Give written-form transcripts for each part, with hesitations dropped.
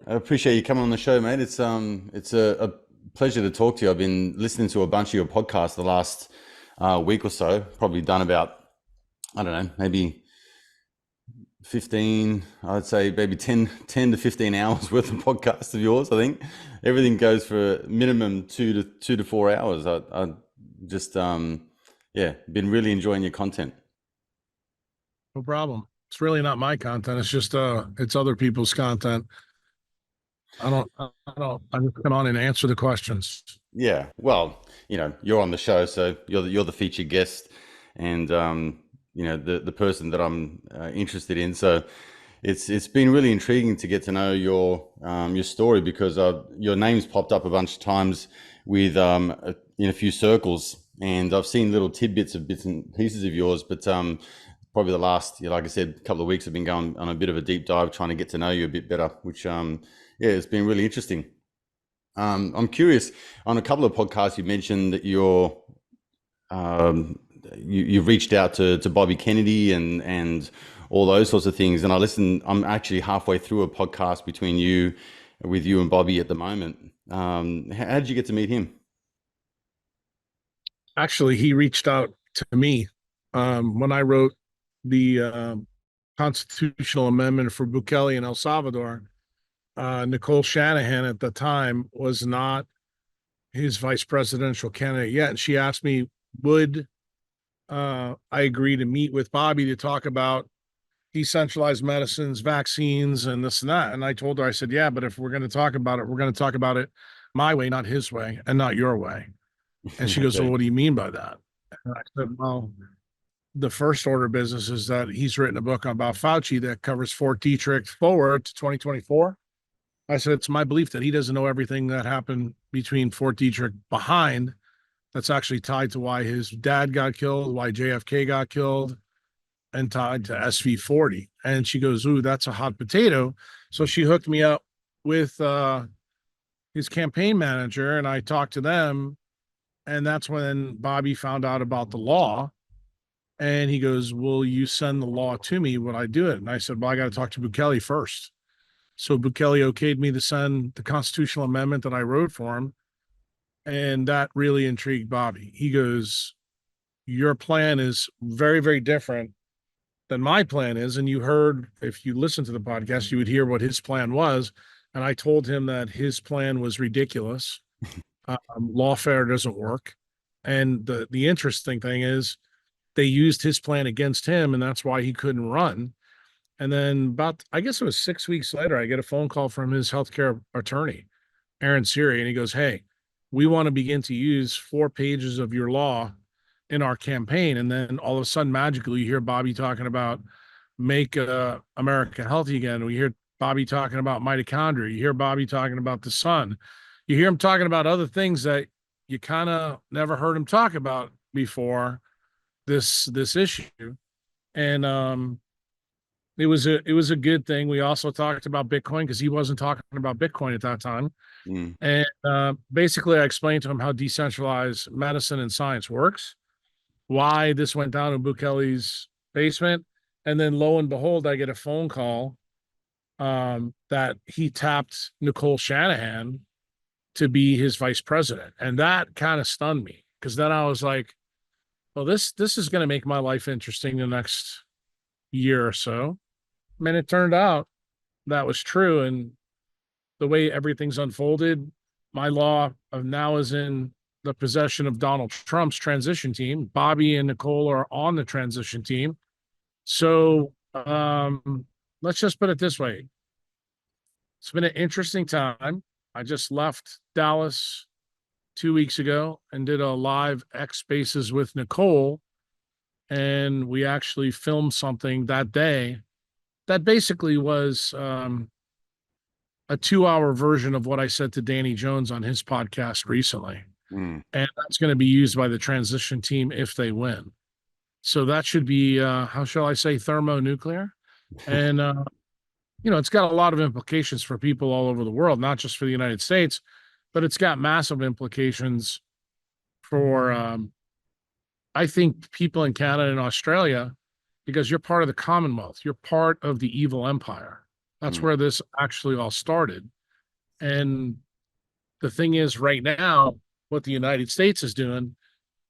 I appreciate you coming on the show, mate. It's a pleasure to talk to you. I've been listening to a bunch of your podcasts the last week or so. Probably done about, I don't know, maybe 15, I'd say maybe 10 to 15 hours worth of podcasts of yours. I think everything goes for minimum 2 to 4 hours. I just, yeah, been really enjoying your content. No problem. It's really not my content. It's just it's other people's content. I just come on and answer the questions. Yeah, well, you're on the show, so you're the featured guest, and the person that I'm interested in. So it's been really intriguing to get to know your story because your name's popped up a bunch of times with in a few circles, and I've seen little tidbits of bits and pieces of yours, but probably the last, like I said, couple of weeks I've been going on a bit of a deep dive trying to get to know you a bit better, which yeah, it's been really interesting. I'm curious, on a couple of podcasts, you mentioned that um, you've reached out to Bobby Kennedy and all those sorts of things. And I'm actually halfway through a podcast with you and Bobby at the moment. How did you get to meet him? Actually, he reached out to me when I wrote the constitutional amendment for Bukele in El Salvador. Nicole Shanahan at the time was not his vice presidential candidate yet. And she asked me, would I agree to meet with Bobby to talk about decentralized medicines, vaccines, and this and that? And I told her, I said, yeah, but if we're going to talk about it, we're going to talk about it my way, not his way, and not your way. And she goes, well, Okay. what do you mean by that? And I said, well, the first order of business is that he's written a book about Fauci that covers Fort Detrick forward to 2024. I said, it's my belief that he doesn't know everything that happened between Fort Detrick behind that's actually tied to why his dad got killed, why JFK got killed, and tied to SV40. And she goes, ooh, that's a hot potato. So she hooked me up with his campaign manager, and I talked to them. And that's when Bobby found out about the law. And he goes, will you send the law to me? Would I do it? And I said, well, I got to talk to Bukele first. So Bukele okayed me to send the constitutional amendment that I wrote for him. And that really intrigued Bobby. He goes, your plan is very, very different than my plan is. And you heard, if you listen to the podcast, you would hear what his plan was. And I told him that his plan was ridiculous. Lawfare doesn't work. And the interesting thing is they used his plan against him, and that's why he couldn't run. And then about, I guess it was 6 weeks later, I get a phone call from his healthcare attorney, Aaron Siri, and he goes, hey, we want to begin to use 4 pages of your law in our campaign. And then all of a sudden, magically, you hear Bobby talking about make America healthy again. We hear Bobby talking about mitochondria. You hear Bobby talking about the sun. You hear him talking about other things that you kind of never heard him talk about before this issue. And it was a good thing. We also talked about Bitcoin because he wasn't talking about Bitcoin at that time. Mm. And basically, I explained to him how decentralized medicine and science works, why this went down in Bukele's basement. And then lo and behold, I get a phone call that he tapped Nicole Shanahan to be his vice president. And that kind of stunned me because then I was like, well, this is going to make my life interesting the next year or so. And it turned out that was true. And the way everything's unfolded, my law of now is in the possession of Donald Trump's transition team. Bobby and Nicole are on the transition team. So let's just put it this way. It's been an interesting time. I just left Dallas 2 weeks ago and did a live X Spaces with Nicole. And we actually filmed something that day that basically was a 2 hour version of what I said to Danny Jones on his podcast recently. Mm. And that's going to be used by the transition team if they win. So that should be, how shall I say, thermonuclear. And, it's got a lot of implications for people all over the world, not just for the United States, but it's got massive implications for, I think, people in Canada and Australia, because you're part of the Commonwealth. You're part of the evil empire. That's Mm. where this actually all started. And the thing is, right now, what the United States is doing,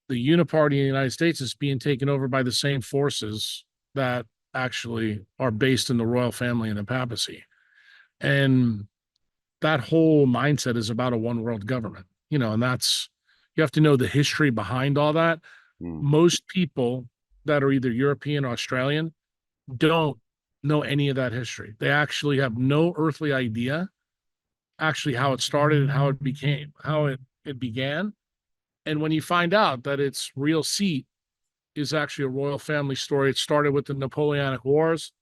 the uniparty in the United States is being taken over by the same forces that actually are based in the royal family and the papacy. And that whole mindset is about a one world government, and that's, you have to know the history behind all that. Mm, Most people that are either European or Australian don't know any of that history. They actually have no earthly idea actually how it started and how it became, how it began. And when you find out that its real seat is actually a royal family story, it started with the Napoleonic Wars.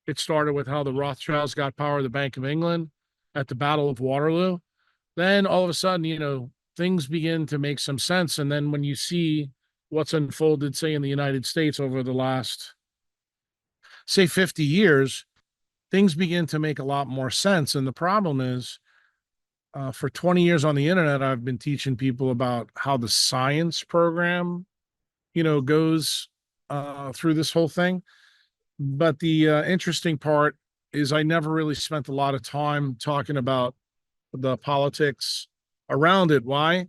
It started with how the Rothschilds got power of the Bank of England at the Battle of Waterloo. Then all of a sudden, things begin to make some sense. And then when you see what's unfolded, say, in the United States over the last, say, 50 years, things begin to make a lot more sense. And the problem is, for 20 years on the internet, I've been teaching people about how the science program, goes through this whole thing. But the interesting part is I never really spent a lot of time talking about the politics around it. Why?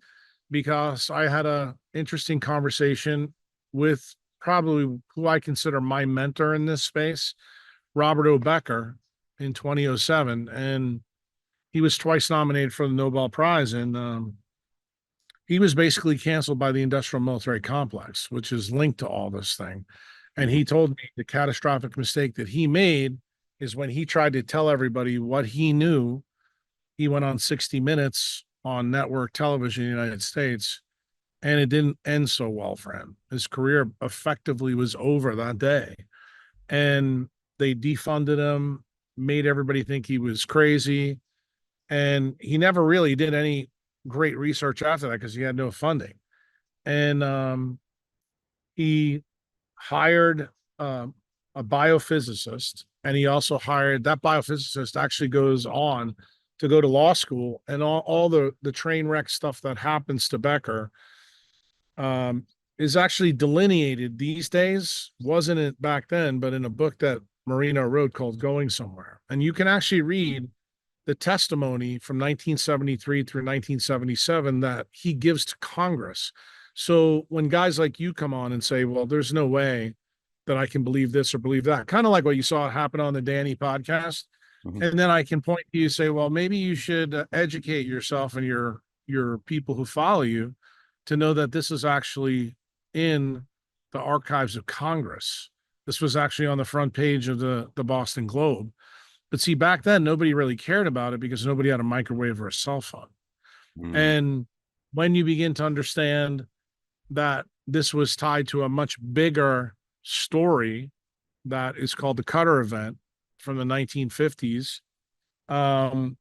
Because I had a interesting conversation with probably who I consider my mentor in this space, Robert O. Becker, in 2007. And he was twice nominated for the Nobel Prize. And he was basically canceled by the industrial military complex, which is linked to all this thing. And mhm, he told me the catastrophic mistake that he made is when he tried to tell everybody what he knew. He went on 60 Minutes on network television in the United States, and it didn't end so well for him. His career effectively was over that day. And they defunded him, made everybody think he was crazy. And he never really did any great research after that because he had no funding. And he hired a biophysicist, and he also hired that biophysicist actually goes on to go to law school, and all the train wreck stuff that happens to Becker um, is actually delineated these days. Wasn't it back then, but in a book that Marino wrote called Going Somewhere. And you can actually read the testimony from 1973 through 1977 that he gives to Congress. So when guys like you come on and say, well, there's no way that I can believe this or believe that, kind of like what you saw happen on the Danny podcast. mhm, And then I can point to you, say, well, maybe you should educate yourself and your people who follow you to know that this is actually in the archives of Congress. This was actually on the front page of the Boston Globe. But see, back then, nobody really cared about it because nobody had a microwave or a cell phone. mm, And when you begin to understand that this was tied to a much bigger story that is called the Cutter event from the 1950s, um,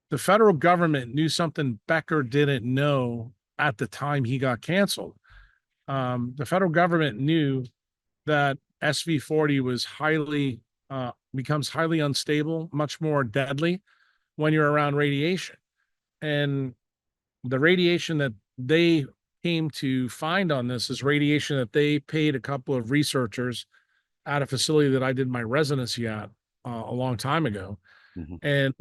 the federal government knew something Becker didn't know at the time he got canceled. The federal government knew that SV40 was becomes highly unstable, much more deadly when you're around radiation. And the radiation that they came to find on this is radiation that they paid a couple of researchers at a facility that I did my residency at a long time ago. mhm, And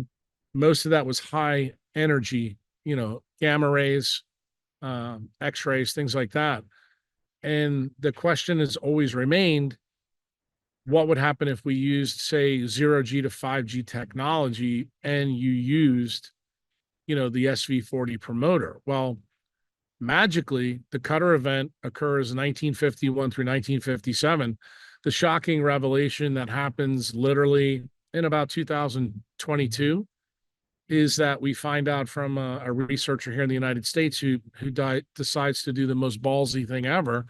most of that was high energy, gamma rays, x-rays, things like that. And the question has always remained, what would happen if we used, say, 0G to 5G technology and you used, the SV40 promoter? Well, magically, the Cutter event occurs 1951 through 1957. The shocking revelation that happens literally in about 2022 is that we find out from a researcher here in the United States who decides to do the most ballsy thing ever.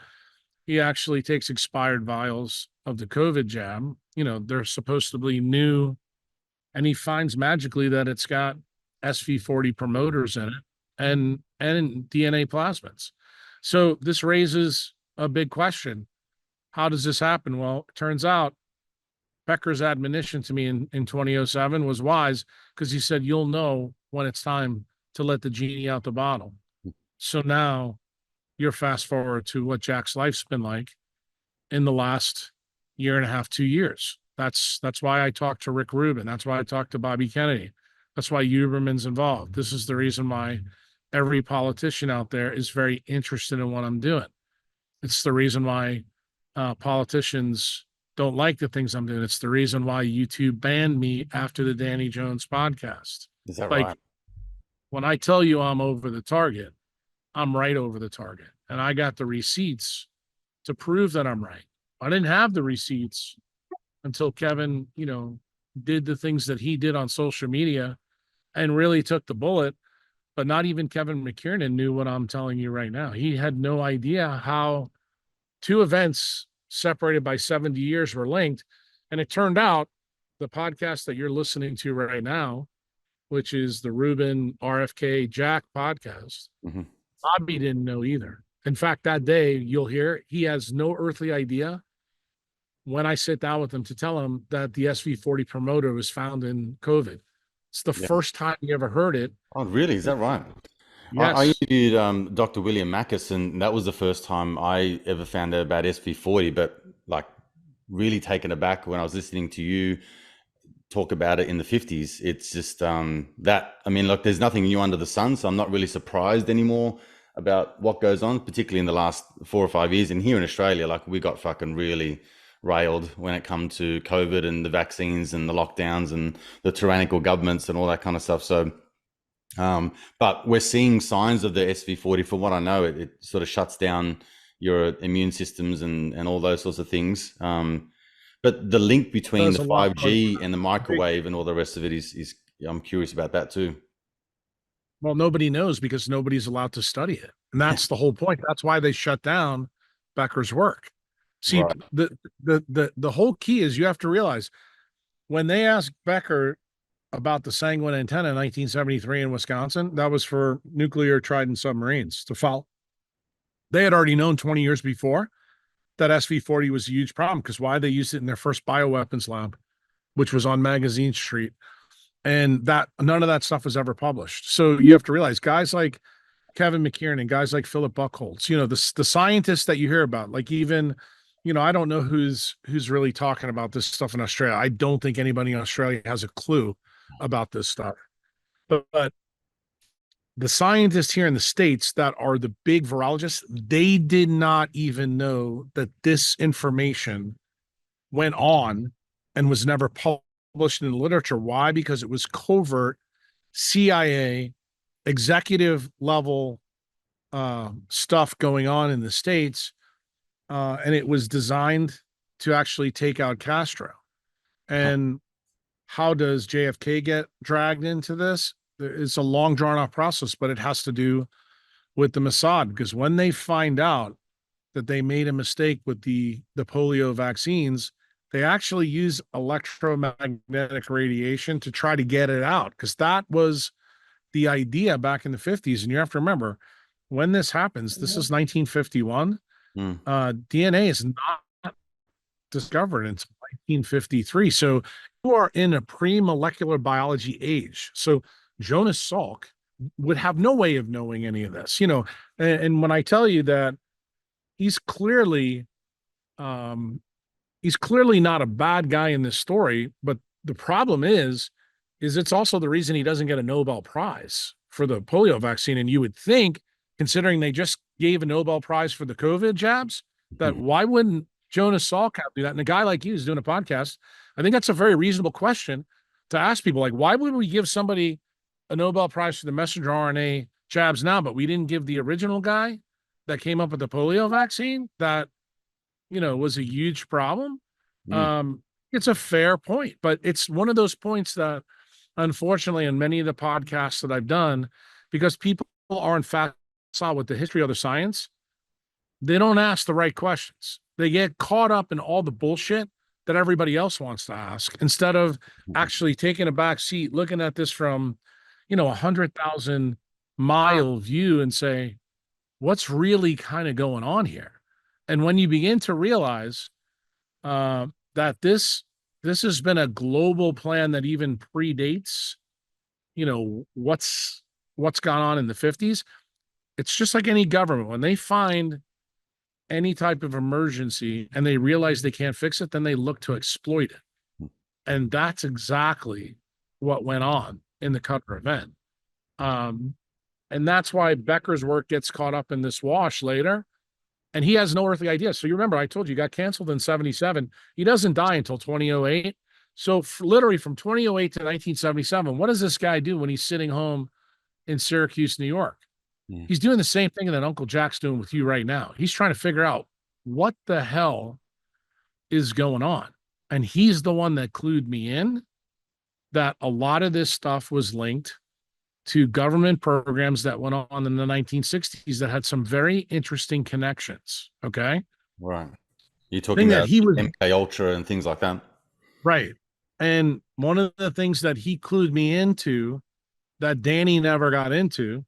He actually takes expired vials of the COVID jab. They're supposed to be new, and he finds magically that it's got SV40 promoters in it and DNA plasmids. So this raises a big question. How does this happen? Well, it turns out Becker's admonition to me in 2007 was wise, because he said, you'll know when it's time to let the genie out the bottle. So now you're fast forward to what Jack's life's been like in the last year and a half, 2 years. That's why I talked to Rick Rubin. That's why I talked to Bobby Kennedy. That's why Huberman's involved. This is the reason why every politician out there is very interested in what I'm doing. It's the reason why politicians don't like the things I'm doing. It's the reason why YouTube banned me after the Danny Jones podcast. Is that Like, right? when I tell you I'm over the target, I'm right over the target. And I got the receipts to prove that I'm right. I didn't have the receipts until Kevin, did the things that he did on social media and really took the bullet. But not even Kevin McKiernan knew what I'm telling you right now. He had no idea how two events separated by 70 years were linked. And it turned out the podcast that you're listening to right now, which is the Ruben RFK Jack podcast, Mm-hmm. Bobby didn't know either. In fact, that day you'll hear he has no earthly idea when I sit down with him to tell him that the SV40 promoter was found in COVID. It's the Yeah. first time he ever heard it. Oh, really? Is that right? I Yes. interviewed Dr. William Mackis, and that was the first time I ever found out about SV40, but like really taken aback when I was listening to you talk about it in the 50s. It's just that, I mean, look, there's nothing new under the sun, so I'm not really surprised anymore about what goes on, particularly in the last 4 or 5 years. And here in Australia, like, we got fucking really railed when it come to COVID and the vaccines and the lockdowns and the tyrannical governments and all that kind of stuff. So but we're seeing signs of the SV40. From what I know, it sort of shuts down your immune systems and all those sorts of things. But the link between Does the a lot. 5G and the microwave and all the rest of it is I'm curious about that too. Well, nobody knows because nobody's allowed to study it. And that's the whole point. That's why they shut down Becker's work. See, Right. the whole key is you have to realize when they asked Becker about the sanguine antenna in 1973 in Wisconsin, that was for nuclear Trident submarines to follow. They had already known 20 years before that SV40 was a huge problem because why? They used it in their first bioweapons lab, which was on Magazine Street. And that none of that stuff was ever published. So you have to realize guys like Kevin McKiernan, guys like Philip Buchholz, the scientists that you hear about, like even, I don't know who's really talking about this stuff in Australia. I don't think anybody in Australia has a clue about this stuff. But the scientists here in the States that are the big virologists, they did not even know that this information went on and was never published in the literature. Why? Because it was covert CIA executive level stuff going on in the States. And it was designed to actually take out Castro. And how does JFK get dragged into this? It's a long drawn out process, but it has to do with the Mossad, because when they find out that they made a mistake with the polio vaccines, they actually use electromagnetic radiation to try to get it out, because that was the idea back in the 50s. And you have to remember, when this happens, this is 1951. DNA is not discovered until 1953. So you are in a pre-molecular biology age. So Jonas Salk would have no way of knowing any of this, and when I tell you that he's clearly not a bad guy in this story, but the problem is it's also the reason he doesn't get a Nobel Prize for the polio vaccine. And you would think, considering they just gave a Nobel Prize for the COVID jabs, that why wouldn't Jonas Salk do that? And a guy like you is doing a podcast. I think that's a very reasonable question to ask people. Like, why would we give somebody a Nobel Prize for the messenger RNA jabs now, but we didn't give the original guy that came up with the polio vaccine that, was a huge problem? It's a fair point, but it's one of those points that, unfortunately, in many of the podcasts that I've done, because people aren't facile with the history of the science, they don't ask the right questions. They get caught up in all the bullshit that everybody else wants to ask instead of actually taking a back seat, looking at this from, 100,000 mile view and say, what's really kind of going on here? And when you begin to realize that this has been a global plan that even predates, what's gone on in the 50s. It's just like any government. When they find any type of emergency and they realize they can't fix it, then they look to exploit it. And that's exactly what went on in the Cutter event. Um, and that's why Becker's work gets caught up in this wash later. And he has no earthly idea. So you remember, I told you, he got canceled in 77. He doesn't die until 2008. So literally from 2008 to 1977, what does this guy do when he's sitting home in Syracuse, New York? Mm. He's doing the same thing that Uncle Jack's doing with you right now. He's trying to figure out what the hell is going on. And he's the one that clued me in that a lot of this stuff was linked to government programs that went on in the 1960s that had some very interesting connections. Okay. Right. You're talking Thing that about he was MK Ultra and things like that. right. And one of the things that he clued me into that Danny never got into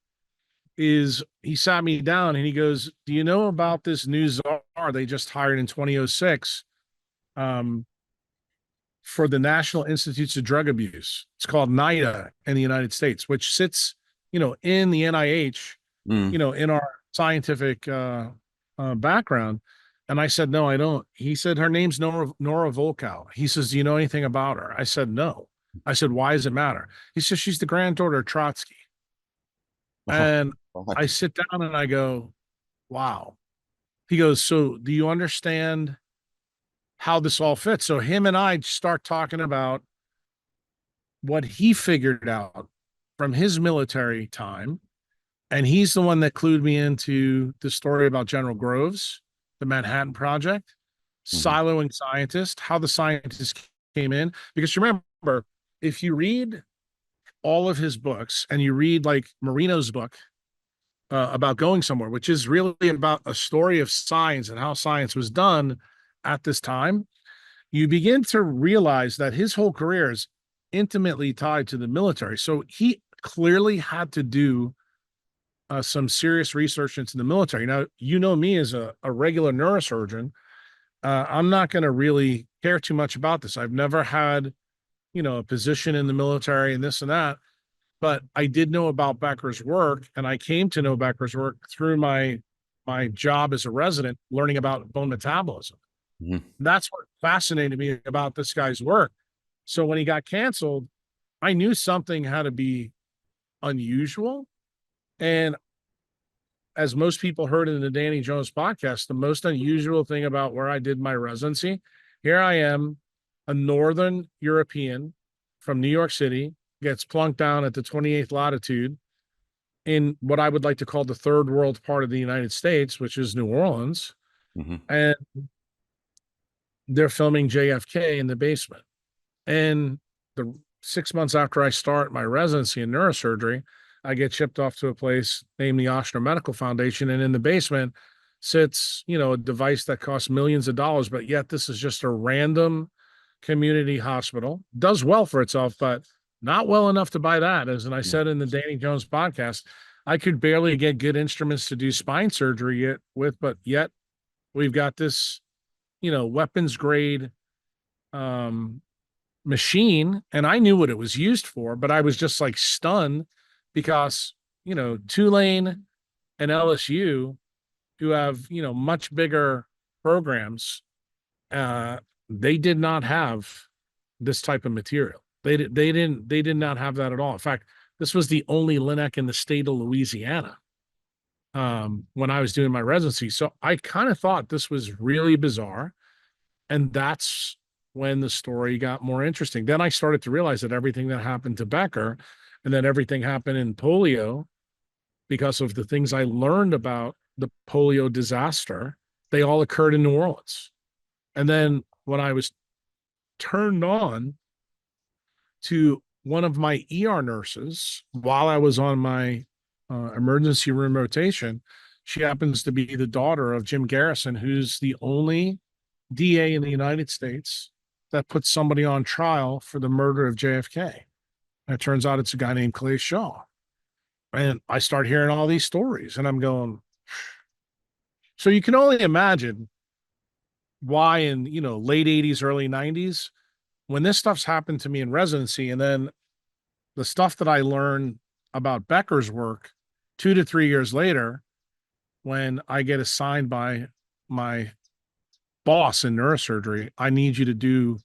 is he sat me down and he goes, "Do you know about this new czar they just hired in 2006 for the National Institutes of Drug Abuse? It's called NIDA in the United States, which sits, in the NIH, Mm. in our scientific background." And I said, "No, I don't." He said, "Her name's Nora Volkow." He says, "Do you know anything about her?" I said, "No." I said, "Why does it matter?" He says, "She's the granddaughter of Trotsky." And Right. I sit down and I go, "Wow." He goes, "So do you understand how this all fits?" So him and I start talking about what he figured out from his military time. And he's the one that clued me into the story about General Groves, the Manhattan Project, Mhm. siloing scientists, how the scientists came in. Because remember, if you read all of his books and you read like Marino's book about going somewhere, which is really about a story of science and how science was done at this time, you begin to realize that his whole career is intimately tied to the military. So he clearly had to do some serious research into the military. Now, me as a regular neurosurgeon, I'm not going to really care too much about this. I've never had, a position in the military and this and that, but I did know about Becker's work, and I came to know Becker's work through my job as a resident, learning about bone metabolism. Mhm. That's what fascinated me about this guy's work. So when he got canceled, I knew something had to be unusual. And as most people heard in the Danny Jones podcast, the most unusual thing about where I did my residency, here I am, a Northern European from New York City, gets plunked down at the 28th latitude in what I would like to call the third world part of the United States, which is New Orleans. Mhm. And they're filming JFK in the basement. And the 6 months after I start my residency in neurosurgery, I get shipped off to a place named the Oshner Medical Foundation. And in the basement sits, a device that costs millions of dollars, but yet this is just a random community hospital. Does well for itself, but not well enough to buy that. As and I Mm. said in the Danny Jones podcast, I could barely get good instruments to do spine surgery but yet we've got this, weapons grade um machine, and I knew what it was used for, but I was just like stunned because, Tulane and LSU, who have, much bigger programs, uh, they did not have this type of material. They did not have that at all. In fact, this was the only Linac in the state of Louisiana when I was doing my residency. So I kind of thought this was really bizarre. And that's when the story got more interesting. Then I started to realize that everything that happened to Becker and then everything happened in polio because of the things I learned about the polio disaster, they all occurred in New Orleans. And then when I was turned on to one of my ER nurses while I was on my emergency room rotation, she happens to be the daughter of Jim Garrison, who's the only DA in the United States that puts somebody on trial for the murder of JFK. And it turns out it's a guy named Clay Shaw. And I start hearing all these stories and I'm going, so you can only imagine why in, late 80s, early 90s, when this stuff's happened to me in residency, and then the stuff that I learned about Becker's work 2 to 3 years later, when I get assigned by my boss in neurosurgery, I need you to do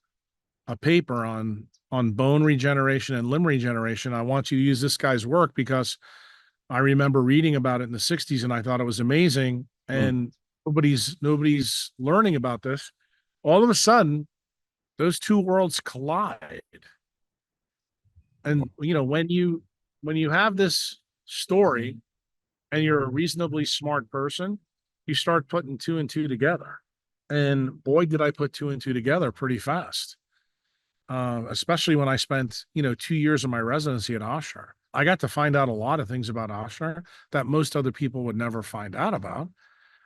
a paper on on bone regeneration and limb regeneration. I want you to use this guy's work because I remember reading about it in the 60s and I thought it was amazing. Mm. And nobody's learning about this. All of a sudden, those two worlds collide. And when you have this story and you're a reasonably smart person, you start putting two and two together. And boy, did I put two and two together pretty fast. Especially when I spent, 2 years of my residency at Ochsner. I got to find out a lot of things about Ochsner that most other people would never find out about.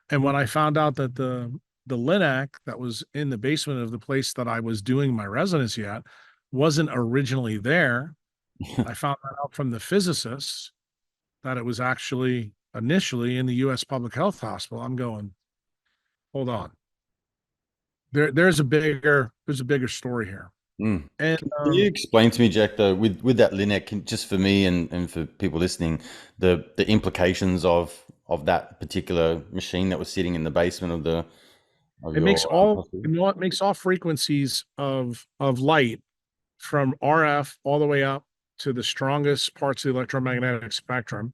And when I found out that the LINAC that was in the basement of the place that I was doing my residency at wasn't originally there, I found that out from the physicists that it was actually initially in the U.S. Public Health Hospital. I'm going, hold on. There's a bigger story here. Mm. And Can you explain to me, Jack, though, with that Linux, just for me and for people listening, the implications of that particular machine that was sitting in the basement of it your makes all hospital? it makes all frequencies of light from RF all the way up to the strongest parts of the electromagnetic spectrum,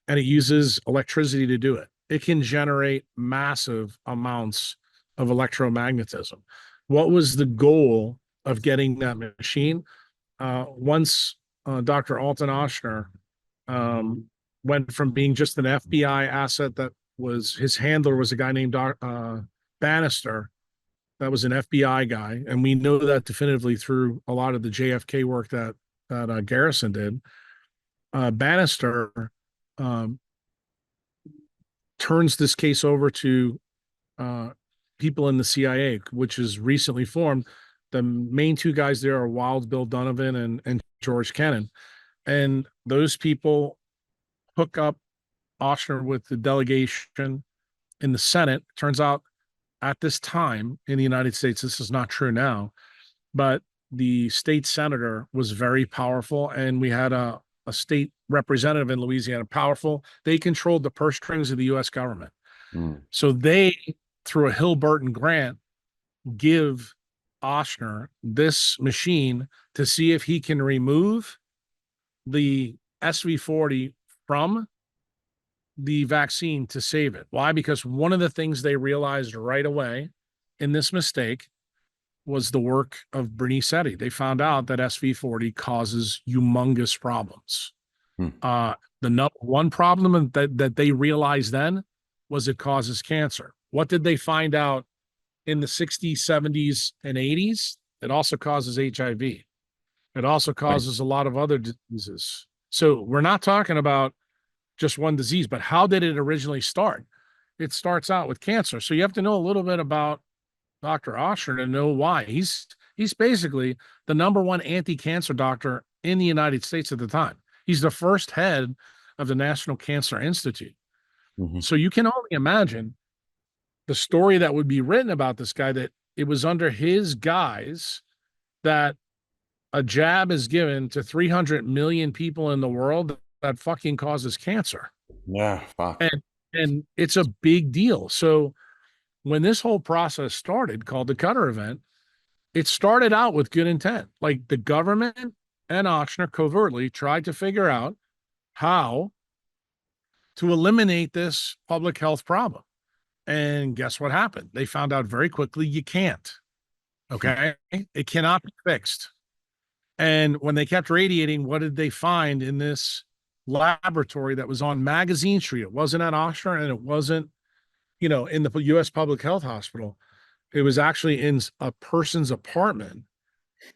and it uses electricity to do it. It can generate massive amounts of electromagnetism. What was the goal of getting that machine? Once Dr. Alton Ochsner went from being just an FBI asset that was his handler was a guy named Bannister, that was an FBI guy, and we know that definitively through a lot of the JFK work that Garrison did. Bannister turns this case over to people in the CIA, which is recently formed. The main two guys there are Wild Bill Donovan and George Kennan, and those people hook up Ochsner with the delegation in the Senate. Turns out at this time in the United States, this is not true now, but the state senator was very powerful, and we had a state representative in Louisiana, powerful. They controlled the purse strings of the U.S. government. Mm. So they, through a Hill Burton grant, give Ochsner this machine to see if he can remove the SV40 from the vaccine to save it. Why? Because one of the things they realized right away in this mistake was the work of Bernice Eddy. They found out that SV40 causes humongous problems. Mm. The number one problem that they realized then was it causes cancer. What did they find out in the 60s, 70s, and 80s? It also causes HIV. It also causes a lot of other diseases. So we're not talking about just one disease, but how did it originally start? It starts out with cancer. So you have to know a little bit about Dr. Ochsner to know why. He's basically the number one anti-cancer doctor in the United States at the time. He's the first head of the National Cancer Institute. Mm-hmm. So you can only imagine the story that would be written about this guy, that it was under his guise that a jab is given to 300 million people in the world that fucking causes cancer. Yeah, fuck. And it's a big deal. So when this whole process started, called the Cutter event, it started out with good intent. Like the government and Ochsner covertly tried to figure out how to eliminate this public health problem. And guess what happened? They found out very quickly you can't. Okay. It cannot be fixed. And when they kept radiating, what did they find in this laboratory that was on Magazine Street? It wasn't at Ochsner, and it wasn't, in the U.S. Public Health Hospital. It was actually in a person's apartment.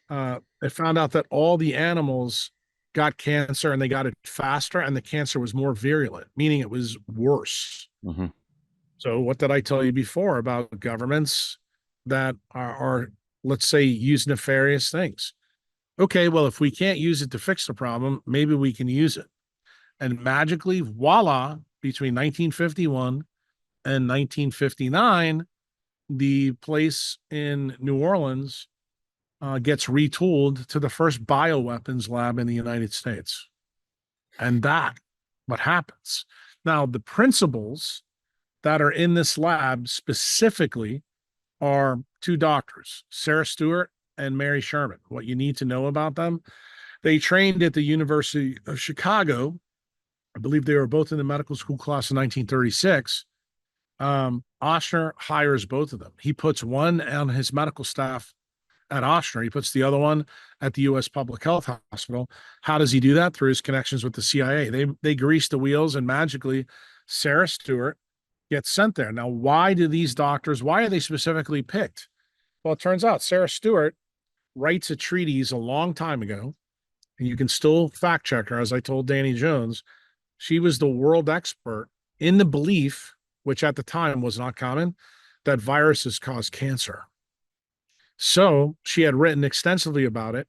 They found out that all the animals got cancer, and they got it faster, and the cancer was more virulent, meaning it was worse. Mm-hmm. So what did I tell you before about governments that are let's say, use nefarious things? Okay, well, if we can't use it to fix the problem, maybe we can use it. And magically, voila, between 1951 and 1959, the place in New Orleans gets retooled to the first bioweapons lab in the United States. And that, what happens. Now, the principles that are in this lab specifically are two doctors, Sarah Stewart and Mary Sherman. What you need to know about them: they trained at the University of Chicago. I believe they were both in the medical school class in 1936. Ochsner hires both of them. He puts one on his medical staff at Ochsner. He puts the other one at the U.S. Public Health Hospital. How does he do that? Through his connections with the CIA. They grease the wheels, and magically, Sarah Stewart gets sent there. Now, why are they specifically picked? Well, it turns out Sarah Stewart writes a treatise a long time ago, and you can still fact check her. As I told Danny Jones, she was the world expert in the belief, which at the time was not common, that viruses cause cancer. So she had written extensively about it.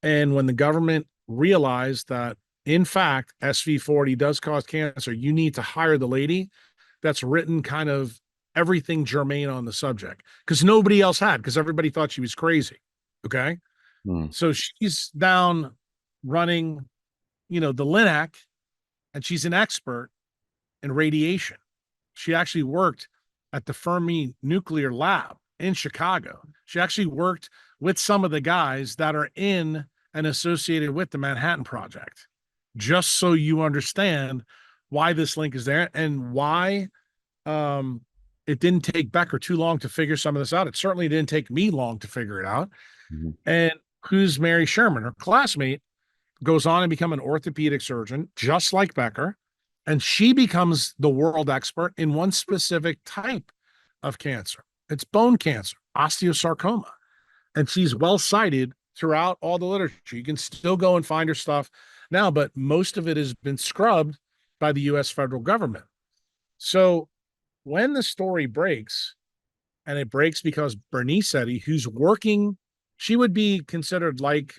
And when the government realized that, in fact, SV40 does cause cancer, you need to hire the lady that's written kind of everything germane on the subject, because nobody else had, because everybody thought she was crazy. Okay. So she's down running, the LINAC, and she's an expert in radiation. She actually worked at the Fermi Nuclear Lab in Chicago. She actually worked with some of the guys that are in and associated with the Manhattan Project, just so you understand why this link is there and why it didn't take Becker too long to figure some of this out. It certainly didn't take me long to figure it out. And who's Mary Sherman? Her classmate goes on and become an orthopedic surgeon, just like Becker. And she becomes the world expert in one specific type of cancer. It's bone cancer, osteosarcoma. And she's well cited throughout all the literature. You can still go and find her stuff now, but most of it has been scrubbed by the U.S. federal government. So when the story breaks, and it breaks because Bernice Eddy, who's working, she would be considered like,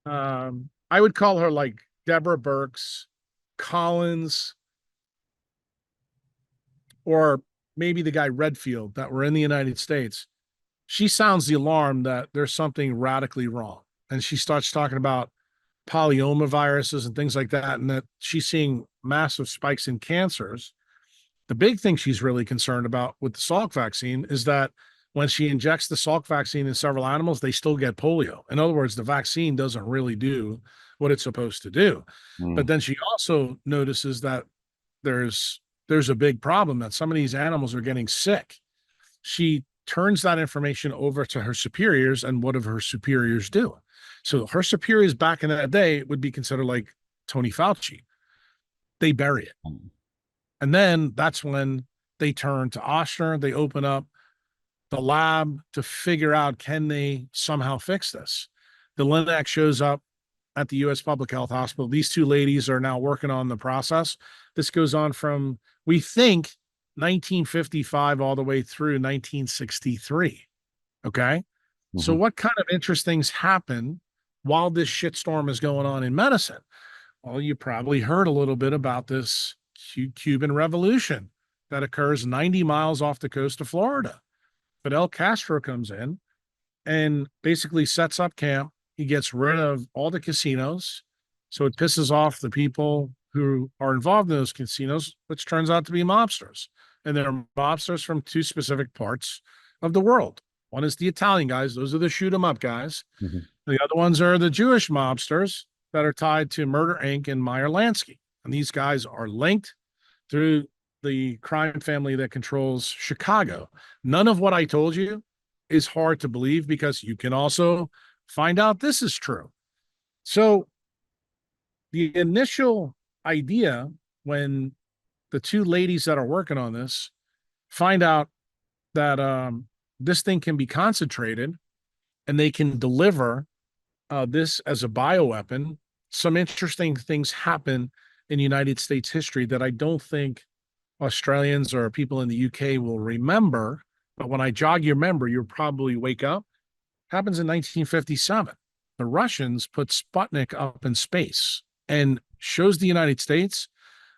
I would call her like Deborah Birx, Collins, or maybe the guy Redfield that were in the United States. She sounds the alarm that there's something radically wrong. And she starts talking about polyoma viruses and things like that, and that she's seeing massive spikes in cancers. The big thing she's really concerned about with the Salk vaccine is that when she injects the Salk vaccine in several animals, they still get polio. In other words, the vaccine doesn't really do what it's supposed to do. But then she also notices that there's a big problem, that some of these animals are getting sick. She turns that information over to her superiors, and what do her superiors do? So her superiors back in that day would be considered like Tony Fauci. They bury it. And then that's when they turn to Ochsner. They open up the lab to figure out, can they somehow fix this? The LINAC shows up at the U.S. Public Health Hospital. These two ladies are now working on the process. This goes on from, we think, 1955 all the way through 1963. Okay. So what kind of interesting things happen while this shitstorm is going on in medicine? Well, you probably heard a little bit about this Cuban Revolution that occurs 90 miles off the coast of Florida. Fidel Castro comes in and basically sets up camp. He gets rid of all the casinos. So it pisses off the people who are involved in those casinos, which turns out to be mobsters. And they're mobsters from two specific parts of the world. One is the Italian guys. Those are the shoot 'em up guys. The other ones are the Jewish mobsters that are tied to Murder Inc. and Meyer Lansky. And these guys are linked through the crime family that controls Chicago. None of what I told you is hard to believe, because you can also find out this is true. So the initial idea, when the two ladies that are working on this find out that this thing can be concentrated and they can deliver this as a bioweapon, some interesting things happen in United States history that I don't think Australians or people in the UK will remember. But when I jog your memory, you'll probably wake up. Happens in 1957. The Russians put Sputnik up in space and shows the United States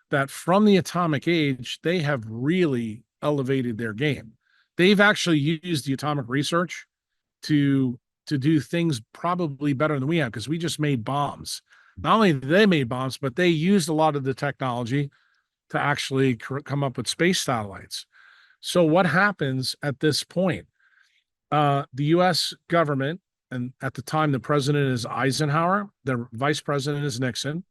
that from the atomic age, they have really elevated their game. They've actually used the atomic research to do things probably better than we have, because we just made bombs. Not only did they made bombs, but they used a lot of the technology to actually come up with space satellites. So what happens at this point? The U.S. government and at the time, the president is Eisenhower, the vice president is Nixon.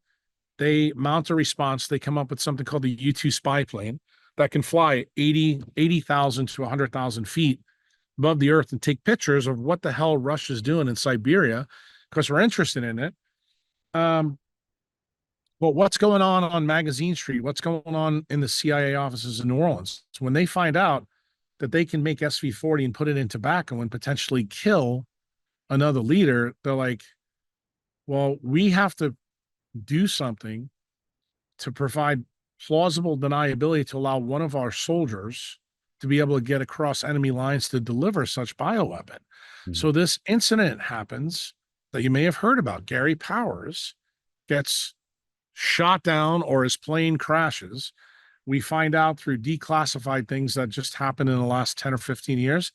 They mount a response. They come up with something called the U-2 spy plane that can fly 80,000 to 100,000 feet above the earth and take pictures of what the hell Russia's doing in Siberia, because we're interested in it. But what's going on Magazine Street? What's going on in the CIA offices in New Orleans? So when they find out that they can make SV40 and put it in tobacco and potentially kill another leader, they're like, well, we have to do something to provide plausible deniability to allow one of our soldiers to be able to get across enemy lines to deliver such bioweapon. So this incident happens that you may have heard about. Gary Powers gets shot down or his plane crashes. We find out through declassified things that just happened in the last 10 or 15 years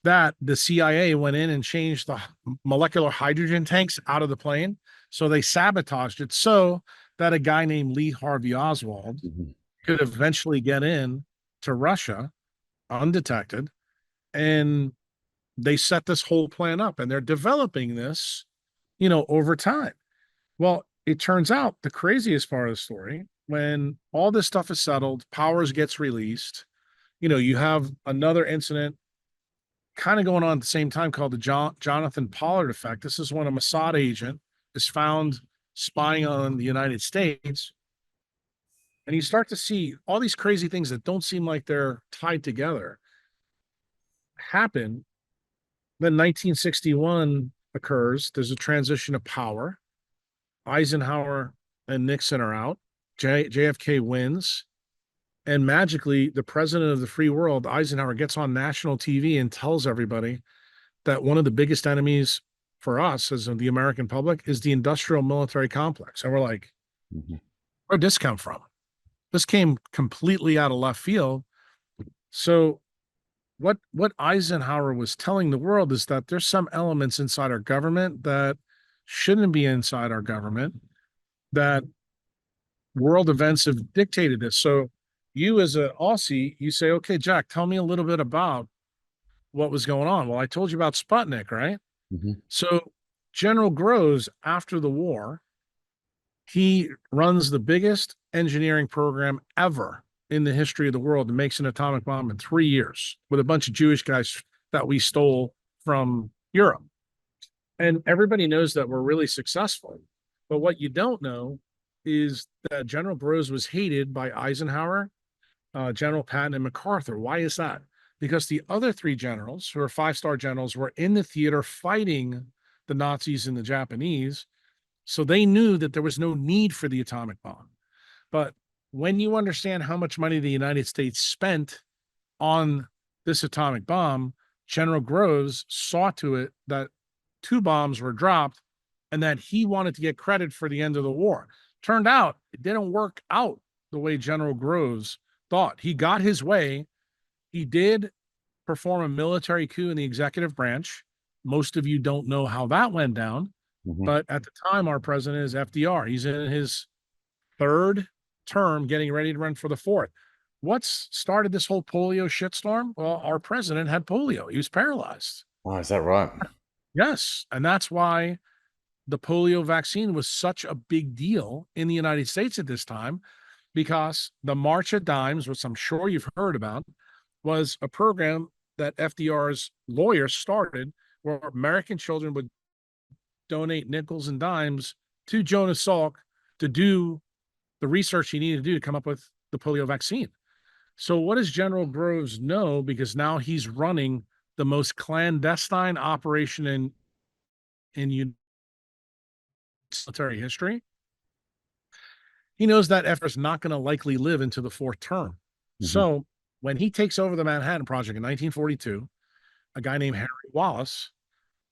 that the CIA went in and changed the molecular hydrogen tanks out of the plane. So they sabotaged it so that a guy named Lee Harvey Oswald could eventually get in to Russia undetected. And they set this whole plan up, and they're developing this, over time. Well, it turns out the craziest part of the story, when all this stuff is settled, Powers gets released, you have another incident kind of going on at the same time called the Jonathan Pollard effect. This is when a Mossad agent is found spying on the United States. And you start to see all these crazy things that don't seem like they're tied together happen. Then 1961 occurs. There's a transition of power. Eisenhower and Nixon are out. JFK wins. And magically, the president of the free world, Eisenhower, gets on national TV and tells everybody that one of the biggest enemies for us as the American public is the industrial military complex. And we're like, where'd this come from? This came completely out of left field. So what Eisenhower was telling the world is that there's some elements inside our government that shouldn't be inside our government, that world events have dictated this. So you as an Aussie, you say, okay, Jack, tell me a little bit about what was going on. Well, I told you about Sputnik, right? So General Groves, after the war, he runs the biggest engineering program ever in the history of the world and makes an atomic bomb in 3 years with a bunch of Jewish guys that we stole from Europe. And everybody knows that we're really successful. But what you don't know is that General Groves was hated by Eisenhower, General Patton, and MacArthur. Why is that? Because the other three generals, who are five-star generals, were in the theater fighting the Nazis and the Japanese. So they knew that there was no need for the atomic bomb. But when you understand how much money the United States spent on this atomic bomb, General Groves saw to it that 2 bombs were dropped and that he wanted to get credit for the end of the war. Turned out it didn't work out the way General Groves thought. He got his way. He did perform a military coup in the executive branch. Most of you don't know how that went down. But at the time, our president is FDR. He's in his 3rd term, getting ready to run for the 4th. What's started this whole polio shitstorm? Well, our president had polio. He was paralyzed. Oh, is that right? Yes. And that's why the polio vaccine was such a big deal in the United States at this time, because the March of Dimes, which I'm sure you've heard about, was a program that FDR's lawyers started where American children would donate nickels and dimes to Jonas Salk to do the research he needed to do to come up with the polio vaccine. So what does General Groves know? Because now he's running the most clandestine operation in military history. He knows that FDR is not going to likely live into the 4th term. So when he takes over the Manhattan Project in 1942, a guy named Henry Wallace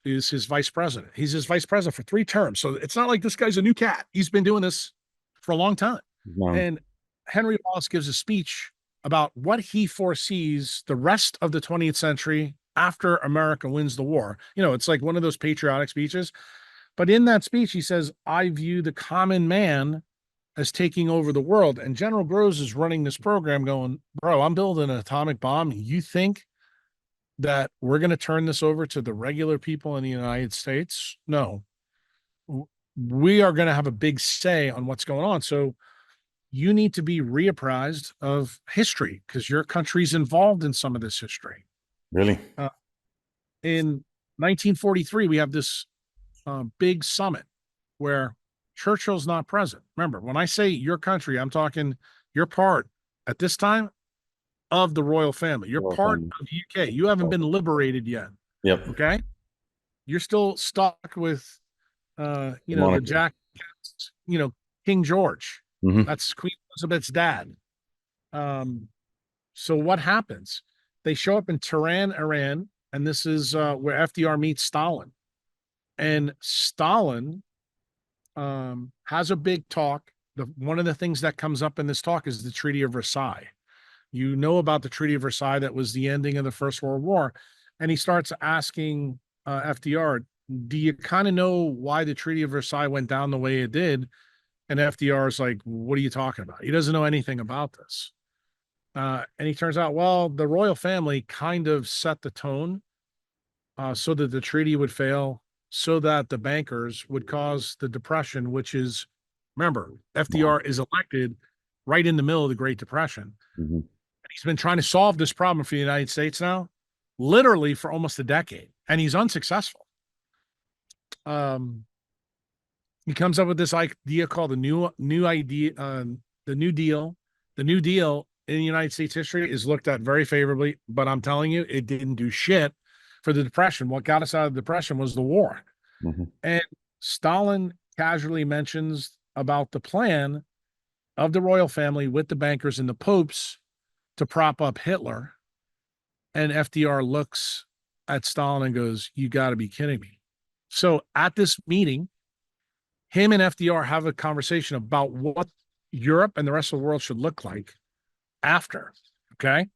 is his vice president. He's his vice president for 3 terms. So it's not like this guy's a new cat. He's been doing this for a long time. And Henry Wallace gives a speech about what he foresees the rest of the 20th century after America wins the war. It's like one of those patriotic speeches. But in that speech, he says, I view the common man as taking over the world. And General Groves is running this program going, bro, I'm building an atomic bomb. You think that we're going to turn this over to the regular people in the United States. No, we are going to have a big say on what's going on. So you need to be reapprised of history because your country's involved in some of this history. Really? Uh, in 1943, we have this big summit where Churchill's not present. Remember, when I say your country, I'm talking you're part at this time of the royal family. You're Well, part of UK. You haven't been liberated yet. yep. Okay. You're still stuck with, The the monarchy. Jack, King George. Hmm. That's Queen Elizabeth's dad. So what happens? They show up in Tehran, Iran, and this is where FDR meets Stalin. And Stalin has a big talk. One of the things that comes up in this talk is the Treaty of Versailles. You know about the Treaty of Versailles that was the ending of the First World War. And he starts asking FDR, do you kind of know why the Treaty of Versailles went down the way it did? And FDR is like, what are you talking about? He doesn't know anything about this. And he turns out, well, the royal family kind of set the tone so that the treaty would fail, so that the bankers would cause the depression, which is, remember, FDR is elected right in the middle of the Great Depression. Hmm. And he's been trying to solve this problem for the United States now, literally for almost a decade, and he's unsuccessful. He comes up with this idea called the New Deal. The New Deal in United States history is looked at very favorably, but I'm telling you, it didn't do shit for the Depression. What got us out of the Depression was the war. Hmm. And Stalin casually mentions about the plan of the royal family with the bankers and the popes to prop up Hitler. And FDR looks at Stalin and goes, you got to be kidding me. So at this meeting, him and FDR have a conversation about what Europe and the rest of the world should look like after. Okay.